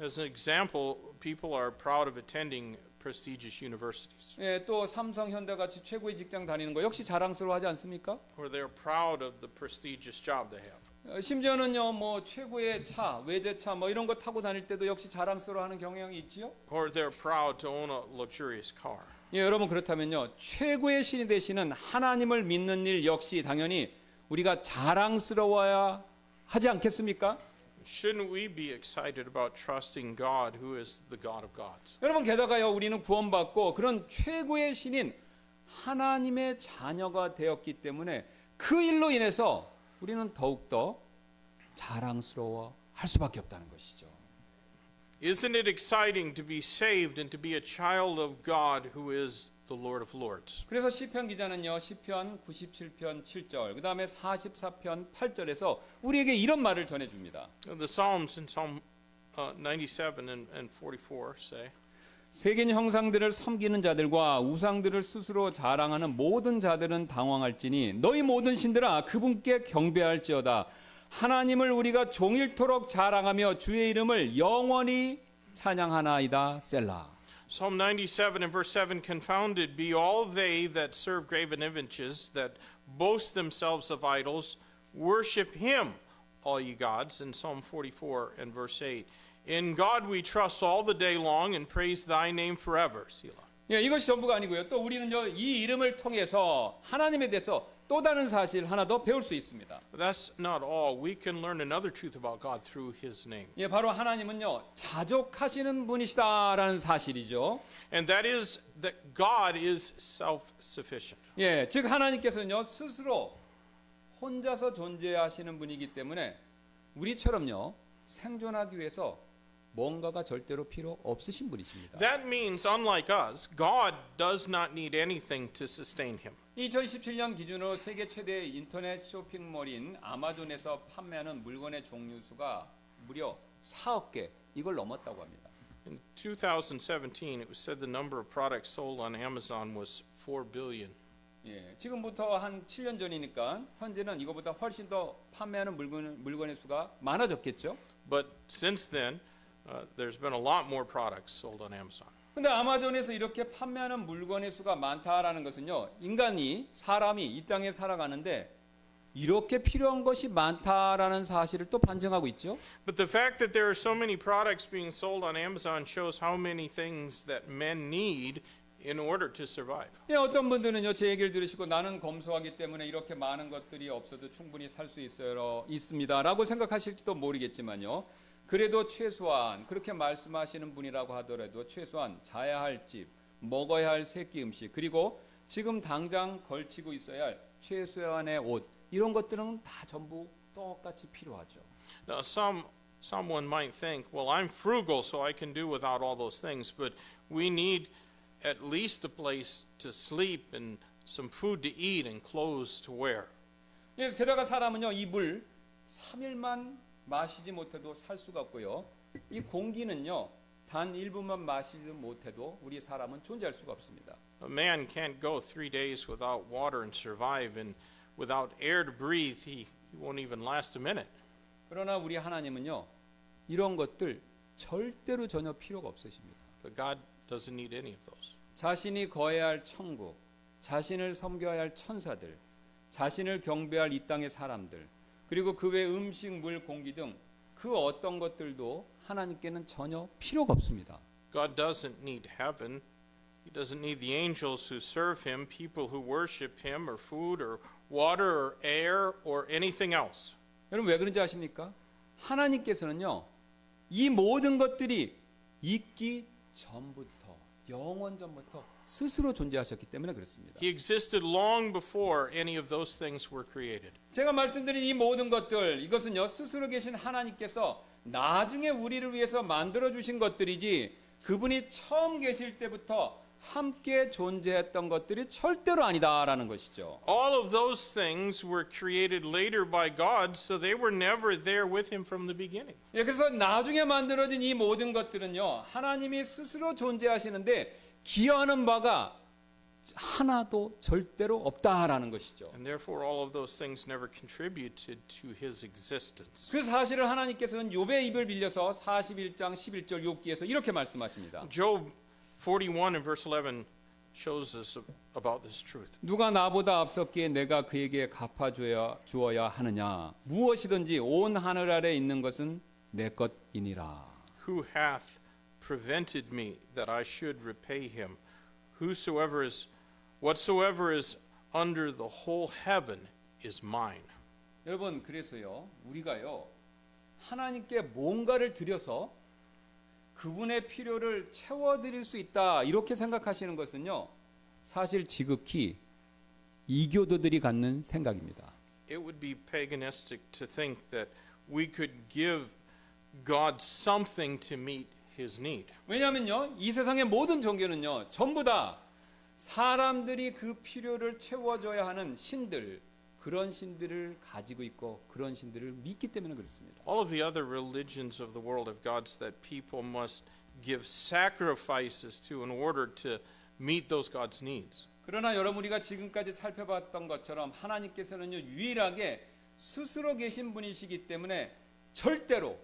As an example, people are proud of attending prestigious universities. 예, 또 삼성, 현대 같이 최고의 직장 다니는 거 역시 자랑스러워하지 않습니까? Or they're proud of the prestigious job they have. 심지어는요 뭐 최고의 차, 외제차 뭐 이런 거 타고 다닐 때도 역시 자랑스러워하는 경향이 있지요. Or they're proud to own a luxurious car. 예, 여러분 그렇다면요 최고의 신이 되시는 하나님을 믿는 일 역시 당연히 우리가 자랑스러워야 하지 않겠습니까? Shouldn't we be excited about trusting God who is the God of gods? 여러분 게다가요 우리는 구원받고 그런 최고의 신인 하나님의 자녀가 되었기 때문에 그 일로 인해서 우리는 더욱더 자랑스러워 할 수밖에 없다는 것이죠. Isn't it exciting to be saved and to be a child of God who is the Lord of Lords? 그래서 시편 기자는요 시편 97편 7절 그 다음에 44편 8절에서 우리에게 이런 말을 전해줍니다. The Psalms in Psalm 97 and 44 say, 새긴 형상들을 섬기는 자들과 우상들을 스스로 자랑하는 모든 자들은 당황할지니 너희 모든 신들아 그분께 경배할지어다. 하나님을 우리가 종일토록 자랑하며 주의 이름을 영원히 찬양하나이다. 셀라. Psalm 97 and verse 7, confounded be all they that serve graven images, that boast themselves of idols, worship him, all ye gods. And Psalm 44 and verse 8, in God we trust all the day long and praise thy name forever. Selah. 예, 이것이 전부가 아니고요. 또 우리는요 이 이름을 통해서 하나님에 대해서 또 다른 사실 하나 더 배울 수 있습니다. But that's not all. We can learn another truth about God through his name. 예, 바로 하나님은요 자족하시는 분이시다라는 사실이죠. And that is that God is self-sufficient. 예, 즉 하나님께서는요 스스로 혼자서 존재하시는 분이기 때문에 우리처럼요 생존하기 위해서 뭔가가 절대로 필요 없으신 분이십니다. That means, unlike us, God does not need anything to sustain him. 2017년 기준으로 세계 최대 인터넷 쇼핑몰인 아마존에서 판매하는 물건의 종류 수가 무려 4억 개 이걸 넘었다고 합니다. In 2017, it was said the number of products sold on Amazon was 4 billion. 예, 지금부터 한 7년 전이니까 현재는 이거보다 훨씬 더 판매하는 물건의 수가 많아졌겠죠. But since then, there's been a lot more products sold on Amazon. 근데 아마존에서 이렇게 판매하는 물건의 수가 많다라는 것은요. 사람이 이 땅에 살아가는데 이렇게 필요한 것이 많다라는 사실을 또 반증하고 있죠. But the fact that there are so many products being sold on Amazon shows how many things that men need in order to survive. 예, 어떤 분들은요 제 얘기를 들으시고 나는 검소하기 때문에 이렇게 많은 것들이 없어도 충분히 살 수 있습니다라고 생각하실지도 모르겠지만요. 그래도 최소한 그렇게 말씀하시는 분이라고 하더라도 최소한 자야 할 집, 먹어야 할 새끼 음식, 그리고 지금 당장 걸치고 있어야 할 최소한의 옷, 이런 것들은 다 전부 똑같이 필요하죠. Now, someone might think, well, I'm frugal, so I can do without all those things, but we need at least a place to sleep and some food to eat and clothes to wear. 예, 게다가 사람은요 이 물 3일만 마시지 못해도 살 수가 없고요. 이 공기는요 단 1분만 마시지 못해도 우리 사람은 존재할 수가 없습니다. A man can't go 3 days without water and survive, and without air to breathe, he won't even last a minute. 그러나 우리 하나님은요 이런 것들 절대로 전혀 필요가 없으십니다. But God doesn't need any of those. 자신이 거해야 할 천국, 자신을 섬겨야 할 천사들, 자신을 경배할 이 땅의 사람들, 그리고 그 외 음식, 물, 공기 등 그 어떤 것들도 하나님께는 전혀 필요가 없습니다. God doesn't need heaven. He doesn't need the angels who serve him, people who worship him, or food, or water, or air, or anything else. 여러분 왜 그런지 아십니까? 하나님께서는요 이 모든 것들이 있기 전부터 영원 전부터 스스로 존재하셨기 때문에 그렇습니다. He existed long before any of those things were created. 제가 말씀드린 이 모든 것들, 이것은요 스스로 계신 하나님께서 나중에 우리를 위해서 만들어 주신 것들이지 그분이 처음 계실 때부터 함께 존재했던 것들이 절대로 아니다라는 것이죠. All of those things were created later by God, so they were never there with him from the beginning. 예, 그래서 나중에 만들어진 이 모든 것들은요 하나님이 스스로 존재하시는데 기여하는 바가 하나도 절대로 없다라는 것이죠. And therefore all of those things never contributed to his existence. 그 사실을 하나님께서는 욥의 입을 빌려서 41장 11절 욥기에서 이렇게 말씀하십니다. Job 41 and verse 11 shows us about this truth. 누가 나보다 앞섰기에 내가 그에게 갚아주어야 하느냐. 무엇이든지 온 하늘 아래 있는 것은 내 것이니라. Who hath prevented me that I should repay him? Whatsoever is under the whole heaven is mine. 여러분 그래서요 우리가요 하나님께 뭔가를 드려서 그분의 필요를 채워드릴 수 있다 이렇게 생각하시는 것은요 사실 지극히 이교도들이 갖는 생각입니다. It would be paganistic to think that we could give God something to meet his need. 왜냐하면요 이 세상의 모든 종교는요 전부 다 사람들이 그 필요를 채워줘야 하는 신들, 그런 신들을 가지고 있고 그런 신들을 믿기 때문에 그렇습니다. All of the other religions of the world have gods that people must give sacrifices to in order to meet those gods' needs. 그러나 여러분 우리가 지금까지 살펴봤던 것처럼 하나님께서는요 유일하게 스스로 계신 분이시기 때문에 절대로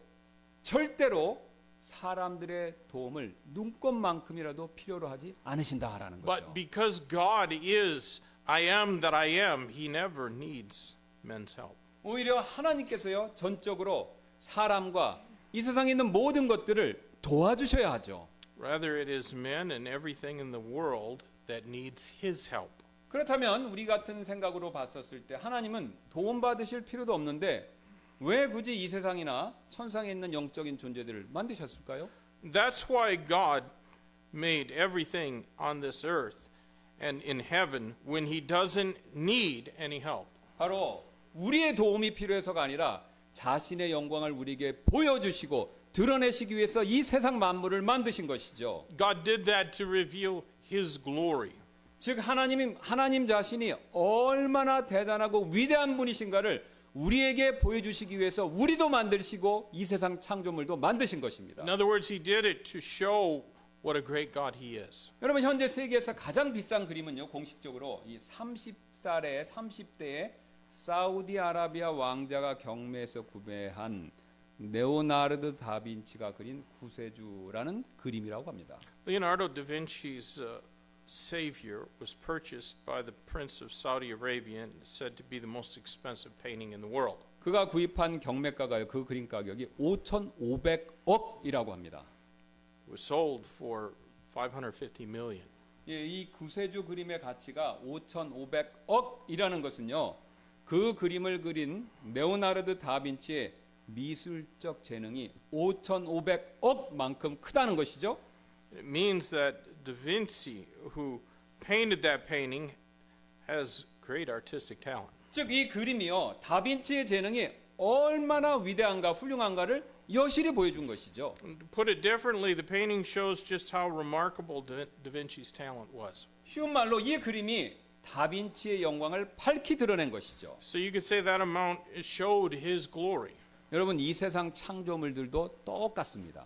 사람들의 도움을 눈꼽만큼이라도 필요로 하지 않으신다라는 거죠. But because God is I am that I am, he never needs men's help. 오히려 하나님께서요 전적으로 사람과 이 세상에 있는 모든 것들을 도와주셔야 하죠. Rather it is men and everything in the world that needs his help. 그렇다면 우리 같은 생각으로 봤었을 때 하나님은 도움받으실 필요도 없는데 왜 굳이 이 세상이나 천상에 있는 영적인 존재들을 만드셨을까요? That's why God made everything on this earth and in heaven when he doesn't need any help. 바로 우리의 도움이 필요해서가 아니라 자신의 영광을 우리에게 보여주시고 드러내시기 위해서 이 세상 만물을 만드신 것이죠. God did that to reveal his glory. 즉 하나님 자신이 얼마나 대단하고 위대한 분이신가를 우리에게 보여주시기 위해서 우리도 만드시고 이 세상 창조물도 만드신 것입니다. In other words, he did it to show what a great God he is. 여러분 현재 세계에서 가장 비싼 그림은요 공식적으로 이 30대의 사우디아라비아 왕자가 경매에서 구매한 레오나르도 다빈치가 그린 구세주라는 그림이라고 합니다. Leonardo da Vinci's Savior was purchased by the Prince of Saudi Arabia and is said to be the most expensive painting in the world. 그가 구입한 경매가가요. 그 그림 가격이 5,500억이라고 합니다. It was sold for 550 million. 예, 이 구세주 그림의 가치가 5,500억이라는 것은요. 그 그림을 그린 레오나르도 다빈치의 미술적 재능이 5,500억만큼 크다는 것이죠. It means that Da Vinci, who painted that painting, has great artistic talent. 즉 이 그림이요. 다빈치의 재능이 얼마나 위대한가 훌륭한가를 여실히 보여준 것이죠. And to put it differently, the painting shows just how remarkable Da Vinci's talent was. 쉬운 말로 이 그림이 다빈치의 영광을 밝히 드러낸 것이죠. So you could say that amount showed his glory. 여러분 이 세상 창조물들도 똑같습니다.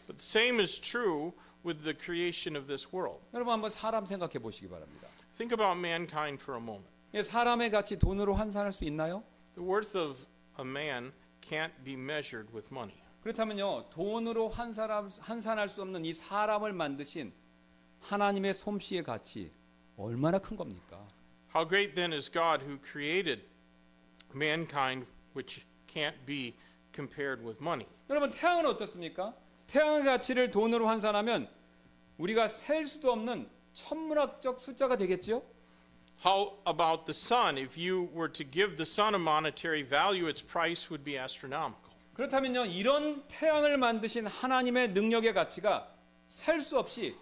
But the same is true with the creation of this world. 여러분 한번 사람 생각해 보시기 바랍니다. Think about mankind for a moment. 예, 사람의 가치 돈으로 환산할 수 있나요? The worth of a man can't be measured with money. 그렇다면요 돈으로 환산할 수 없는 이 사람을 만드신 하나님의 솜씨의 가치 얼마나 큰 겁니까? How great then is God who created mankind, which can't be compared with money. 여러분 태양은 어떻습니까? 태양의 가치를 돈으로 환산하면 우리가 셀 수도 없는 천문학적 숫자가 되겠죠? How about the sun? If you were to give the sun a monetary value, its price would be astronomical. 그렇다면요 이런 태양을 만드신 하나님의 능력의 가치가 셀 수 없이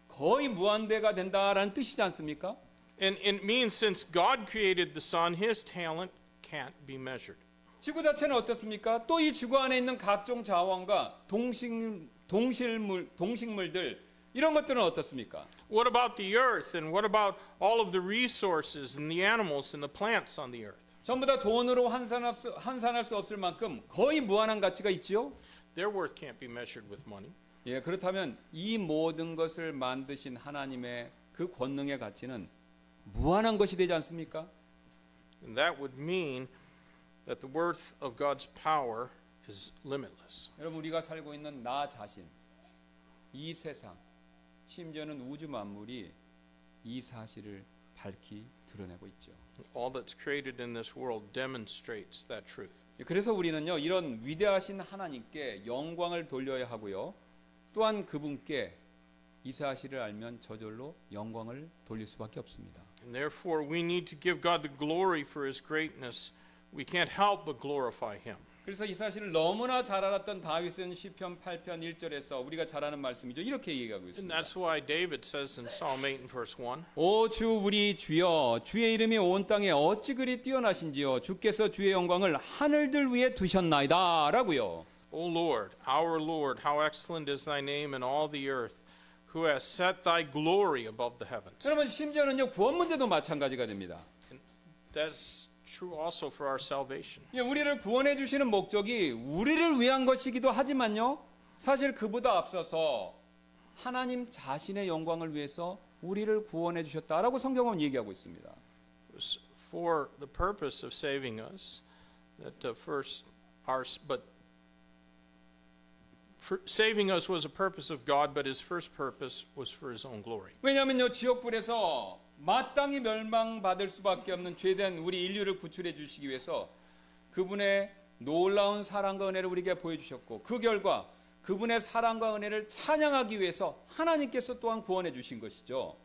거의 무한대가 된다라는 뜻이지 않습니까? And it means since God created the sun, his talent can't be measured. 지구 자체는 어떻습니까? 또 이 지구 안에 있는 각종 자원과 동식물들 이런 것들은 어떻습니까? What about the earth? And what about all of the resources and the animals and the plants on the earth? 전부 다 돈으로 환산할 수 없을 만큼 거의 무한한 가치가 있지요. Their worth can't be measured with money. 예, 그렇다면 이 모든 것을 만드신 하나님의 그 권능의 가치는 무한한 것이 되지 않습니까? And that would mean that the worth of God's power is limitless. 여러분 우리가 살고 있는 나 자신, 이 세상, 심지어는 우주 만물이 이 사실을 밝히 드러내고 있죠. All that's created in this world demonstrates that truth. 그래서 우리는요 이런 위대하신 하나님께 영광을 돌려야 하고요. 또한 그분께 이 사실을 알면 저절로 영광을 돌릴 수밖에 없습니다. And therefore we need to give God the glory for his greatness. We can't help but glorify him. 그래서 이 사실을 너무나 잘 알았던 다윗은 시편 8편 1절에서 우리가 잘 아는 말씀이죠. 이렇게 얘기하고 And 있습니다. that's why David says in Psalm 8 and verse 1, 오 주 우리 주여 주의 이름이 온 땅에 어찌 그리 뛰어나신지요 주께서 주의 영광을 하늘들 위에 두셨나이다 라고요. O Lord, our Lord, how excellent is thy name in all the earth, who has set thy glory above the heavens. 여러분 심지어는요 구원 문제도 마찬가지가 됩니다. And that's true also for our salvation. 예, 우리를 구원해 주시는 목적이 우리를 위한 것이기도 하지만요. 사실 그보다 앞서서 하나님 자신의 영광을 위해서 우리를 구원해 주셨다라고 성경은 얘기하고 있습니다. It was for the purpose of saving us that saving us was a purpose of God, but his first purpose was for his own glory. 왜냐하면요 지옥불에서 마땅히 멸망받을 수밖에 없는 죄된 우리 인류를 구출해 주시기 위해서 그분의 놀라운 사랑과 은혜를 우리에게 보여주셨고 그 결과 그분의 사랑과 은혜를 찬양하기 위해서 하나님께서 또한 구원해 주신 것이죠.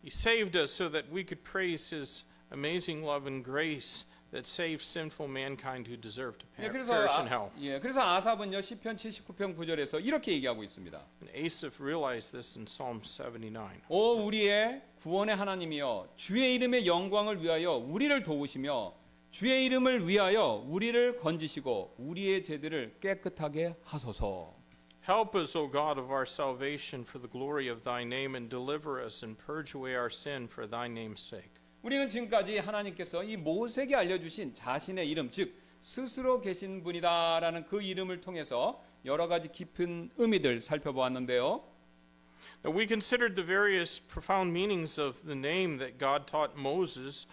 He saved us so that we could praise his amazing love and grace that saved sinful mankind who deserved to perish in hell. 그래서 아삽은요 시편 79편 9절에서 이렇게 얘기하고 있습니다. And Asaph realized this in Psalm 79. 오 우리의 구원의 하나님이여 주의 이름의 영광을 위하여 우리를 도우시며 주의 이름을 위하여 우리를 건지시고 우리의 죄들을 깨끗하게 하소서. Help us, O God of our salvation, for the glory of thy name, and deliver us and purge away our sin for thy name's sake. 우리는 지금까지 하나님께서 이 모세에게 알려주신 자신의 이름, 즉 스스로 계신 분이다라는 그 이름을 통해서 여러 가지 깊은 의미들 살펴보았는데요. Now we considered the various profound meanings of the name that God taught Moses,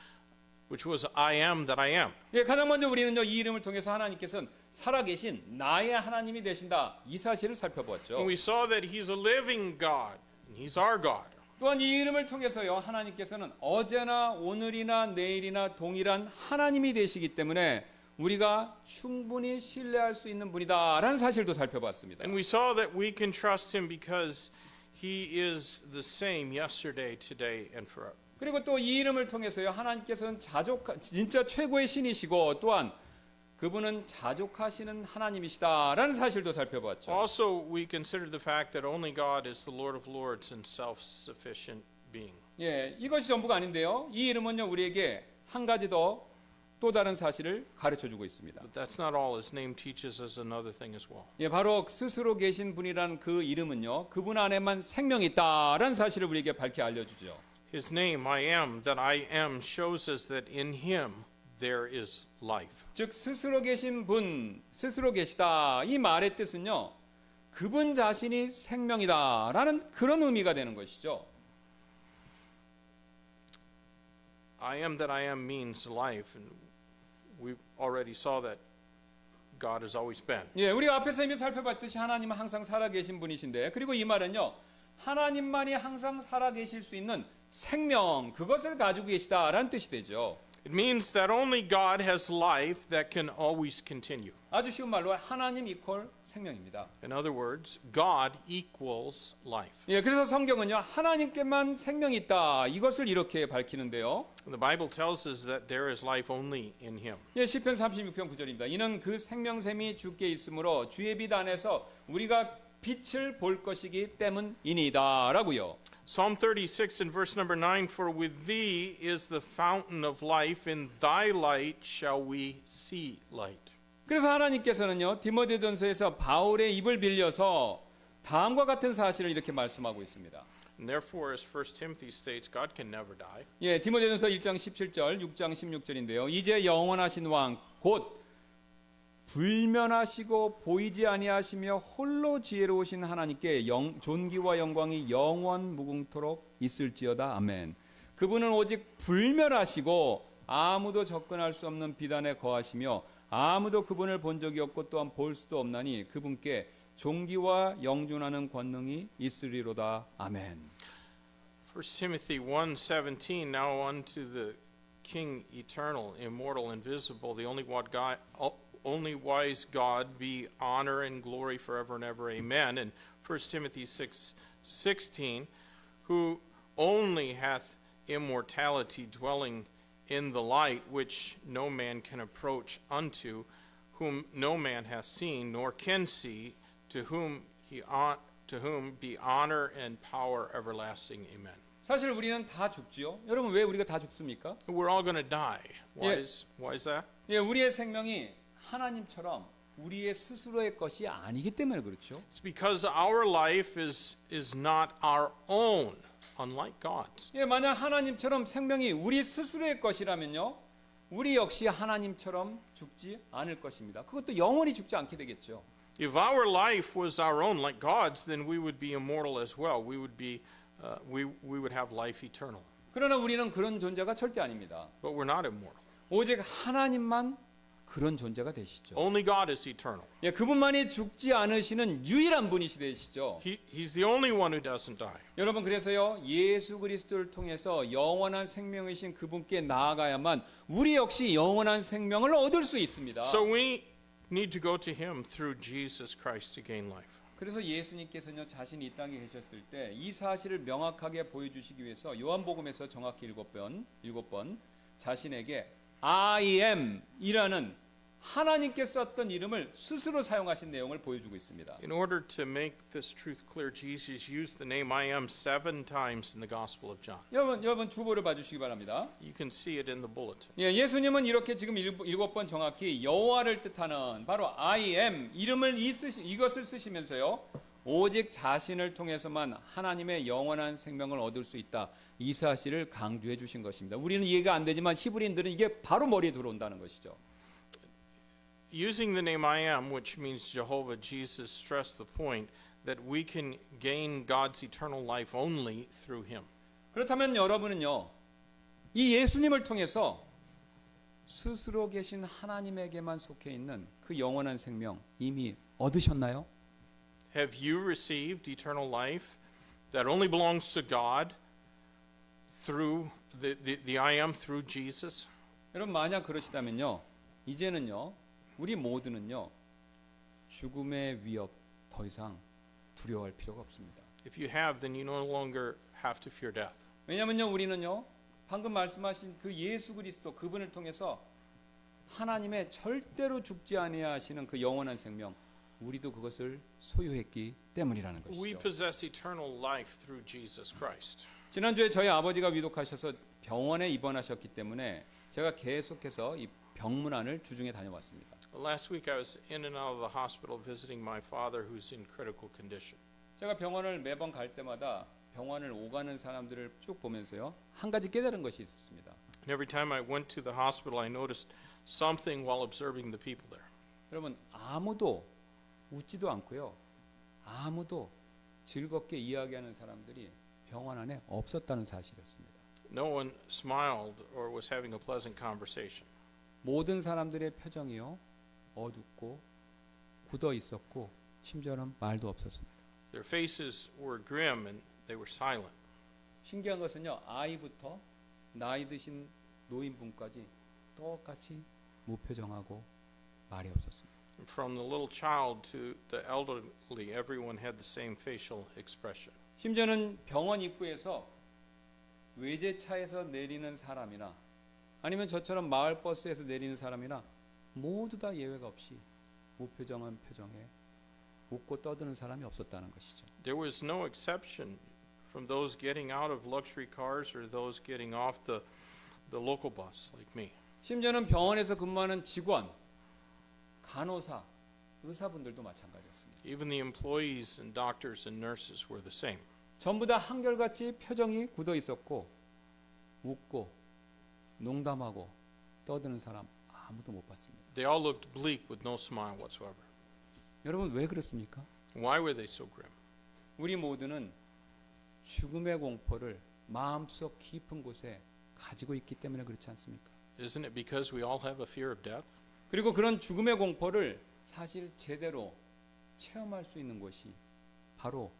which was I am that I am. 예, 가장 먼저 우리는요 이 이름을 통해서 하나님께서는 살아계신 나의 하나님이 되신다 이 사실을 살펴보았죠. And we saw that he's a living God, and he's our God. 또한 이 이름을 통해서요, 하나님께서는 어제나 오늘이나 내일이나 동일한 하나님이 되시기 때문에 우리가 충분히 신뢰할 수 있는 분이다라는 사실도 살펴봤습니다. And we saw that we can trust him because he is the same yesterday, today, and forever. 그리고 또 이 이름을 통해서요, 하나님께서는 진짜 최고의 신이시고 또한 그분은 자족하시는 하나님이시다라는 사실도 살펴봤죠. Also, we consider the fact that only God is the Lord of Lords and self-sufficient being. 예, 이것이 전부가 아닌데요. 이 이름은요, 우리에게 한 가지 더 또 다른 사실을 가르쳐 주고 있습니다. But that's not all. His name teaches us another thing as well. 예, 바로 스스로 계신 분이란 그 이름은요, 그분 안에만 생명이 있다라는 사실을 우리에게 밝히 알려주죠. His name, I am, that I am, shows us that in him there is life. 즉 스스로 계신 분, 스스로 계시다 이 말의 뜻은요, 그분 자신이 생명이다라는 그런 의미가 되는 것이죠. I am that I am means life, and we already saw that God has always been. 예, 우리가 앞에서 이미 살펴봤듯이 하나님은 항상 살아계신 분이신데, 그리고 이 말은요, 하나님만이 항상 살아계실 수 있는 생명, 그것을 가지고 계시다라는 뜻이 되죠. It means that only God has life that can always continue. 아주 쉬운 말로 하나님 이퀄 생명입니다. In other words, God equals life. 예, 그래서 성경은요, 하나님께만 생명이 있다 이것을 이렇게 밝히는데요. The Bible tells us that there is life only in him. 예, 시편 36편 9절입니다. 이는 그 생명샘이 주께 있으므로 주의 빛 안에서 우리가 빛을 볼 것이기 때문이니다라고요. Psalm 36 and verse number 9, For with thee is the fountain of life, in thy light shall we see light. 그래서 하나님께서는요, 디모데전서에서 바울의 입을 빌려서 다음과 같은 사실을 이렇게 말씀하고 있습니다. And therefore, as 1 Timothy states, God can never die. 예, 디모데전서 1장 17절, 6장 16절인데요. 이제 영원하신 왕 곧 불면하시고 보이지 아니하시며 홀로 지혜로우신 하나님께 존귀와 영광이 영원 무궁토록 있을지어다. 아멘. 그분은 오직 불멸하시고 아무도 접근할 수 없는 비단에 거하시며 아무도 그분을 본 적이 없고 또한 볼 수도 없나니 그분께 존귀와 영존하는 권능이 있으리로다. 아멘. 1 Timothy 1:17, Now unto the King eternal, immortal, invisible, the only wise God, be honor and glory forever and ever. Amen. And 1 Timothy 6:16, who only hath immortality, dwelling in the light, which no man can approach unto, whom no man hath seen nor can see, to whom be honor and power everlasting. Amen. 사실 우리는 다 죽지요. 여러분 왜 우리가 다 죽습니까? We're all going to die. Why Yeah. is that? 예, 우리의 생명이 하나님처럼 우리의 스스로의 것이 아니기 때문에 그렇죠. It's because our life is not our own, unlike God's. 예, 만약 하나님처럼 생명이 우리 스스로의 것이라면요, 우리 역시 하나님처럼 죽지 않을 것입니다. 그것도 영원히 죽지 않게 되겠죠. If our life was our own, like God's, then we would be immortal as well. We would have life eternal. 그러나 우리는 그런 존재가 절대 아닙니다. But we're not immortal. 오직 하나님만 그런 존재가 되시죠. Only God is eternal. 예, 그분만이 죽지 않으시는 유일한 분이시 되시죠. He's the only one who doesn't die. 여러분 그래서요, 예수 그리스도를 통해서 영원한 생명이신 그분께 나아가야만 우리 역시 영원한 생명을 얻을 수 있습니다. So we need to go to him through Jesus Christ to gain life. 그래서 예수님께서는요, 자신이 이 땅에 계셨을 때 이 사실을 명확하게 보여주시기 위해서 요한복음에서 정확히 7번 자신에게 I am 이라는 하나님께 썼던 이름을 스스로 사용하신 내용을 보여주고 있습니다. In order to make this truth clear, Jesus used the name I am 7 times in the Gospel of John. 여러분 주보를 봐주시기 바랍니다. You can see it in the bulletin. 예, 예수님은 이렇게 지금 7번 정확히 여호와를 뜻하는 바로 I am 이것을 쓰시면서요, 오직 자신을 통해서만 하나님의 영원한 생명을 얻을 수 있다, 이 사실을 강조해 주신 것입니다. 우리는 이해가 안 되지만 히브리인들은 이게 바로 머리에 들어온다는 것이죠. Using the name I am, which means Jehovah, Jesus stressed the point that we can gain God's eternal life only through him. 그렇다면 여러분은요, 이 예수님을 통해서 스스로 계신 하나님에게만 속해 있는 그 영원한 생명 이미 얻으셨나요? Have you received eternal life that only belongs to God through the I am through Jesus? 여러분 만약 그러시다면요. 이제는요. 우리 모두는요. 죽음의 위협 더 이상 두려워할 필요가 없습니다. If you have, then you no longer have to fear death. 왜냐면요. 우리는요. 방금 말씀하신 그 예수 그리스도 그분을 통해서 하나님의 절대로 죽지 아니하 하시는 그 영원한 생명 우리도 그것을 소유했기 때문이라는 We 것이죠. possess eternal life through Jesus Christ. 지난주에 저희 아버지가 위독하셔서 병원에 입원하셨기 때문에 제가 계속해서 이 병문안을 주중에 다녀왔습니다. Last week I was in and out of the hospital visiting my father who's in critical condition. 제가 병원을 매번 갈 때마다 병원을 오가는 사람들을 쭉 보면서요. 한 가지 깨달은 것이 있었습니다. And every time I went to the hospital I noticed something while observing the people there. 여러분 아무도 웃지도 않고요. 아무도 즐겁게 이야기하는 사람들이 병원 안에 없었다는 사실이었습니다. No one smiled or was having a pleasant conversation. 모든 사람들의 표정이요. 어둡고 굳어 있었고 심지어는 말도 없었습니다. Their faces were grim and they were silent. 신기한 것은요. 아이부터 나이 드신 노인분까지 똑같이 무표정하고 말이 없었습니다. From the little child to the elderly, everyone had the same facial expression. 심지어는 병원 입구에서 외제차에서 내리는 사람이나 아니면 저처럼 마을 버스에서 내리는 사람이나 모두 다 예외가 없이 무표정한 표정에 웃고 떠드는 사람이 없었다는 것이죠. There was no exception from those getting out of luxury cars or those getting off the local bus like me. 심지어는 병원에서 근무하는 직원, 간호사, 의사분들도 마찬가지였습니다. Even the employees and doctors and nurses were the same. 전부 다 한결같이 표정이 굳어 있었고 웃고 농담하고 떠드는 사람 아무도 못 봤습니다. They all looked bleak with no smile whatsoever. 여러분 왜 그렇습니까? Why were they so grim? 우리 모두는 죽음의 공포를 마음속 깊은 곳에 가지고 있기 때문에 그렇지 않습니까? Isn't it because we all have a fear of death? 그리고 그런 죽음의 공포를 사실 제대로 체험할 수 있는 곳이 바로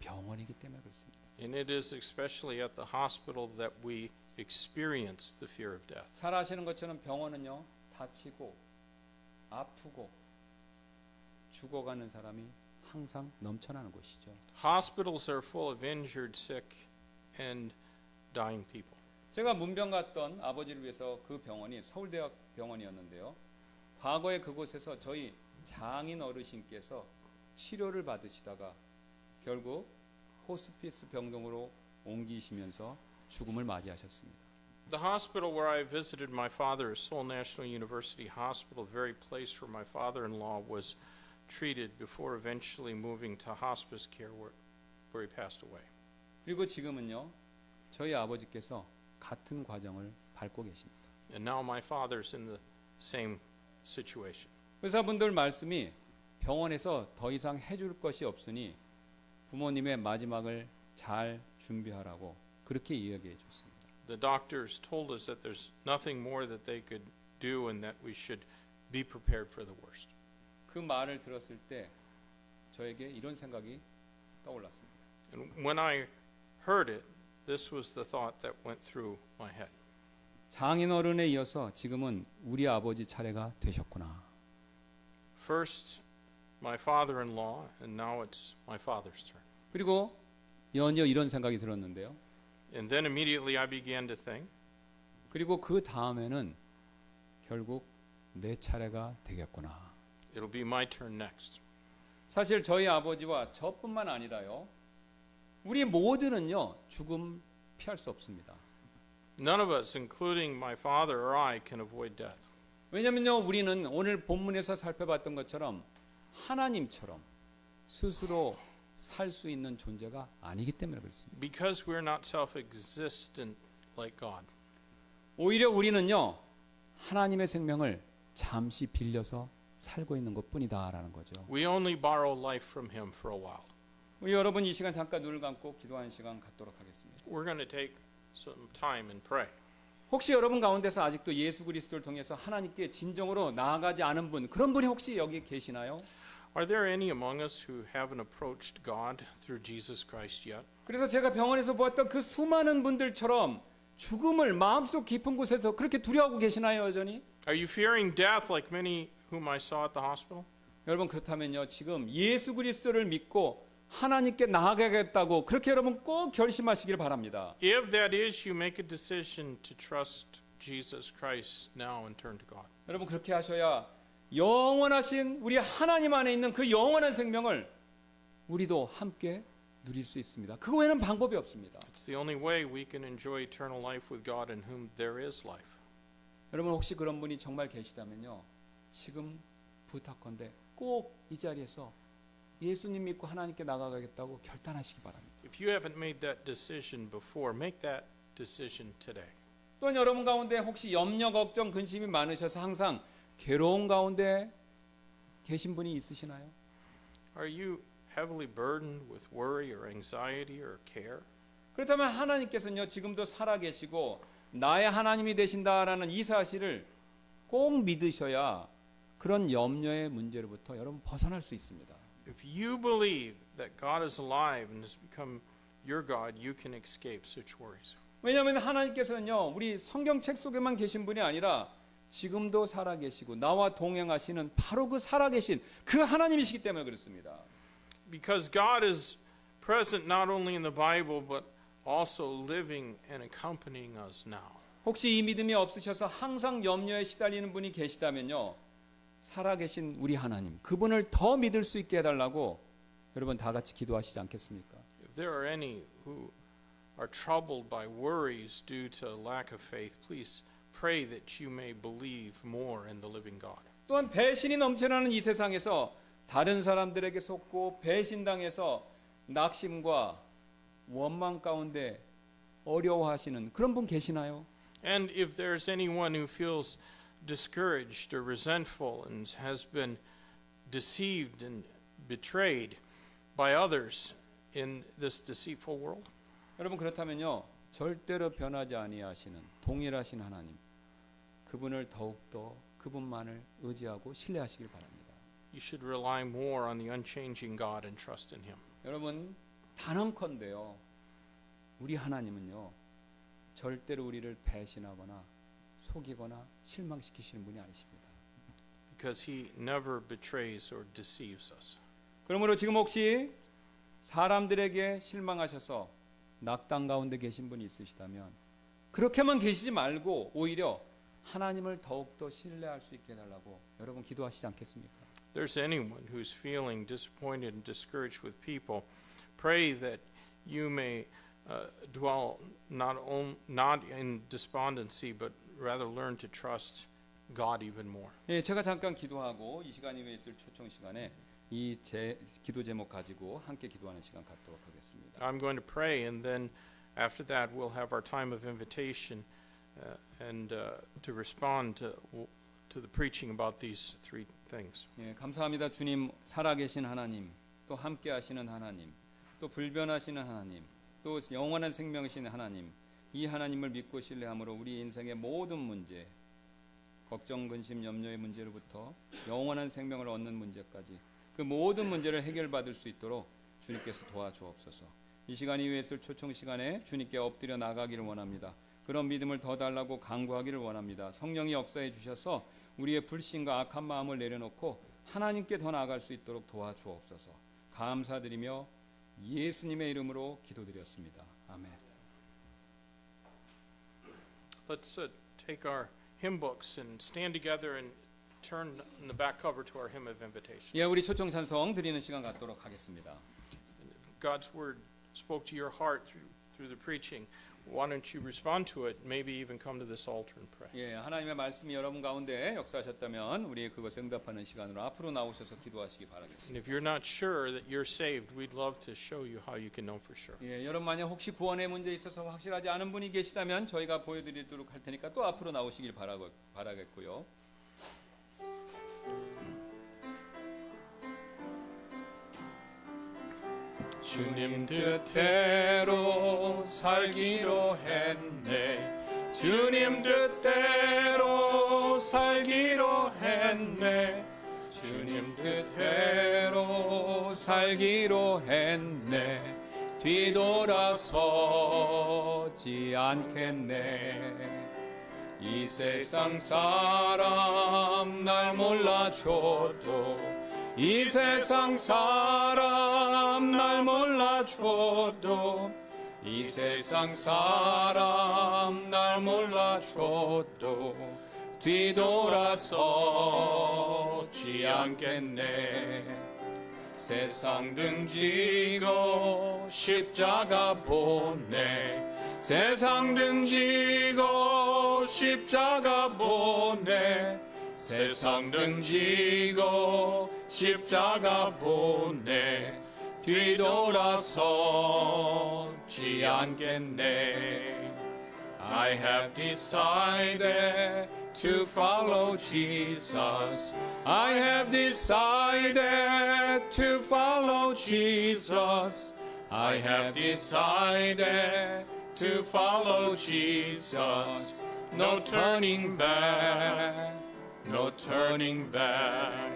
병원이기 때문에 그렇습니다. And it is especially at the hospital that we experience the fear of death. 잘 아시는 것처럼 병원은요 다치고 아프고 죽어가는 사람이 항상 넘쳐나는 곳이죠. Hospitals are full of injured, sick, and dying people. 제가 문병 갔던 아버지를 위해서 그 병원이 서울대학 병원이었는데요. 과거에 그곳에서 저희 장인 어르신께서 치료를 받으시다가 결국 호스피스 병동으로 옮기시면서 죽음을 맞이하셨습니다. The hospital where I visited my father is Seoul National University Hospital, the very place where my father-in-law was treated before eventually moving to hospice care where he passed away. 그리고 지금은요. 저희 아버지께서 같은 과정을 밟고 계십니다. And now my father's in the same situation. 의사분들 말씀이 병원에서 더 이상 해줄 것이 없으니 부모님의 마지막을 잘 준비하라고 그렇게 이야기해 줬습니다. The doctors told us that there's nothing more that they could do and that we should be prepared for the worst. 그 말을 들었을 때 저에게 이런 생각이 떠올랐습니다. And when I heard it, this was the thought that went through my head. 장인어른에 이어서 지금은 우리 아버지 차례가 되셨구나. First, my father-in-law, and now it's my father's turn. 그리고 연이어 이런 생각이 들었는데요. And then immediately I began to think, 그리고 그 다음에는 결국 내 차례가 되겠구나. it'll be my turn next. 사실 저희 아버지와 저뿐만 아니라요. 우리 모두는요. 죽음 피할 수 없습니다. None of us, including my father or I, can avoid death. 왜냐면요. 우리는 오늘 본문에서 살펴봤던 것처럼 하나님처럼 스스로 살 수 있는 존재가 아니기 때문에 그렇습니다. Because we're not self-existent like God. 오히려 우리는요. 하나님의 생명을 잠시 빌려서 살고 있는 것뿐이다라는 거죠. We only borrow life from Him for a while. 우리 여러분 이 시간 잠깐 눈을 감고 기도하는 시간 갖도록 하겠습니다. We're going to take some time and pray. 혹시 여러분 가운데서 아직도 예수 그리스도를 통해서 하나님께 진정으로 나아가지 않은 분, 그런 분이 혹시 여기 계시나요? Are there any among us who haven't approached God through Jesus Christ yet? 그래서 제가 병원에서 보았던 그 수많은 분들처럼 죽음을 마음속 깊은 곳에서 그렇게 두려워하고 계시나요, 여전히? Are you fearing death like many whom I saw at the hospital? 여러분 그렇다면요, 지금 예수 그리스도를 믿고 하나님께 나아가겠다고 그렇게 여러분 꼭 결심하시길 바랍니다. If that is, you make a decision to trust Jesus Christ now and turn to God. 여러분 그렇게 하셔야 영원하신 우리 하나님 안에 있는 그 영원한 생명을 우리도 함께 누릴 수 있습니다. 그 외에는 방법이 없습니다. It's the only way we can enjoy eternal life with God in whom there is life. 여러분 혹시 그런 분이 정말 계시다면요, 지금 부탁컨대 꼭 이 자리에서 예수님 믿고 하나님께 나가겠다고 결단하시기 바랍니다. If you haven't made that decision before, make that decision today. 또한 여러분 가운데 혹시 염려, 걱정, 근심이 많으셔서 항상 괴로운 가운데 계신 분이 있으시나요? Are you heavily burdened with worry or anxiety or care? 그렇다면 하나님께서는요, 지금도 살아계시고 나의 하나님이 되신다라는 이 사실을 꼭 믿으셔야 그런 염려의 문제로부터 여러분 벗어날 수 있습니다. If you believe that God is alive and has become your God, you can escape such worries. 왜냐하면 하나님께서는요, 우리 성경책 속에만 계신 분이 아니라 지금도 살아계시고 나와 동행하시는 바로 그 살아계신 그 하나님이시기 때문에 그렇습니다. Because God is present not only in the Bible but also living and accompanying us now. 혹시 이 믿음이 없으셔서 항상 염려에 시달리는 분이 계시다면요, 살아계신 우리 하나님, 그분을 더 믿을 수 있게 해달라고 여러분 다 같이 기도하시지 않겠습니까? If there are any who are troubled by worries due to lack of faith, please pray that you may believe more in the living God. 또한 배신이 넘쳐나는 이 세상에서 다른 사람들에게 속고 배신당해서 낙심과 원망 가운데 어려워하시는 그런 분 계시나요? And if there's anyone who feels discouraged or resentful and has been deceived and betrayed by others in this deceitful world, 여러분 그렇다면요, 절대로 변하지 아니하시는 동일하신 하나님, 그분을 더욱더 그분만을 의지하고 신뢰하시길 바랍니다. you should rely more on the unchanging God and trust in Him. 여러분 단언컨대요, 우리 하나님은요, 절대로 우리를 배신하거나 속이거나 실망시키시는 분이 아니십니다. Because He never betrays or deceives us. 그러므로 지금 혹시 사람들에게 실망하셔서 낙담 가운데 계신 분이 있으시다면 그렇게만 계시지 말고 오히려 하나님을 더욱더 신뢰할 수 있게 해달라고 여러분 기도하시지 않겠습니까? If there's anyone who's feeling disappointed and discouraged with people, pray that you may dwell not in despondency, but rather learn to trust God even more. 예, 제가 잠깐 기도하고 이 시간 이후에 있을 초청 시간에 이 제 기도 제목 가지고 함께 기도하는 시간 갖도록 하겠습니다. I'm going to pray, and then after that we'll have our time of invitation and to respond to the preaching about these three things. 예, 감사합니다. 주님, 살아계신 하나님, 또 함께하시는 하나님, 또 불변하시는 하나님, 또 영원한 생명이신 하나님, 이 하나님을 믿고 신뢰함으로 우리 인생의 모든 문제, 걱정, 근심, 염려의 문제로부터 영원한 생명을 얻는 문제까지 그 모든 문제를 해결받을 수 있도록 주님께서 도와주옵소서. 이 시간 이후에 있을 초청 시간에 주님께 엎드려 나가기를 원합니다. 그런 믿음을 더 달라고 간구하기를 원합니다. 성령이 역사해 주셔서 우리의 불신과 악한 마음을 내려놓고 하나님께 더 나아갈 수 있도록 도와주옵소서. 감사드리며 예수님의 이름으로 기도드렸습니다. 아멘. Let's take our hymn books and stand together and turn the back cover to our hymn of invitation. 예, 우리 초청 찬송 드리는 시간 갖도록 하겠습니다. God's word spoke to your heart through the preaching. Why don't you respond to it? Maybe even come to this altar and pray. 예, 하나님의 말씀이 여러분 가운데 역사하셨다면 우리 그것에 응답하는 시간으로 앞으로 나오셔서 기도하시기 바라겠습니다. And if you're not sure that you're saved, we'd love to show you how you can know for sure. 예, 여러분 만약 혹시 구원의 문제에 있어서 확실하지 않은 분이 계시다면 저희가 보여드리도록 할 테니까 또 앞으로 나오시길 바라겠고요. 주님 뜻대로 살기로 했네. 주님 뜻대로 살기로 했네. 주님 뜻대로 살기로 했네. 뒤돌아서지 않겠네. 이 세상 사람 날 몰라줘도 이 세상 사람 날 몰라줘도 이 세상 사람 날 몰라줘도 뒤돌아서지 않겠네. 세상 등지고 십자가 보내 세상 등지고 십자가 보내 세상 등지고 십자가 보내 뒤돌아서지 않겠네. I have decided to follow Jesus. I have decided to follow Jesus. I have decided to follow Jesus. No turning back, no turning back.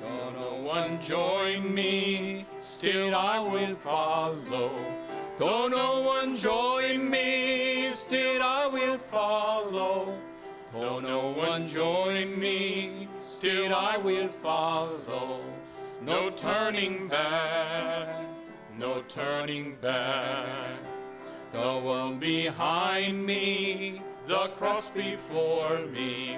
Though no one join me, still I will follow. Though no one join me, still I will follow. Though no one join me, still I will follow. No turning back, no turning back. The world behind me, the cross before me.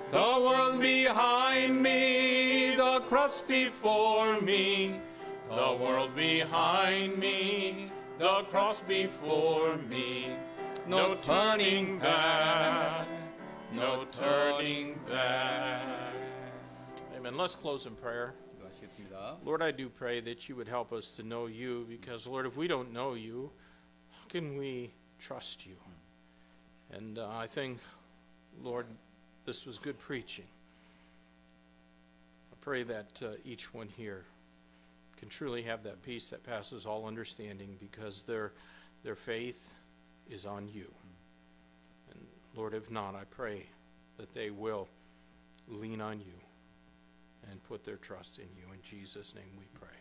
The world behind me, the cross before me. The world behind me, the cross before me. No turning back, no turning back. Amen. Let's close in prayer. 기도하시겠습니다. Lord, I do pray that you would help us to know you, because, Lord, if we don't know you, how can we trust you? And I think, Lord, this was good preaching. I pray that each one here can truly have that peace that passes all understanding, because their faith is on you. And Lord, if not, I pray that they will lean on you and put their trust in you. In Jesus' name we pray.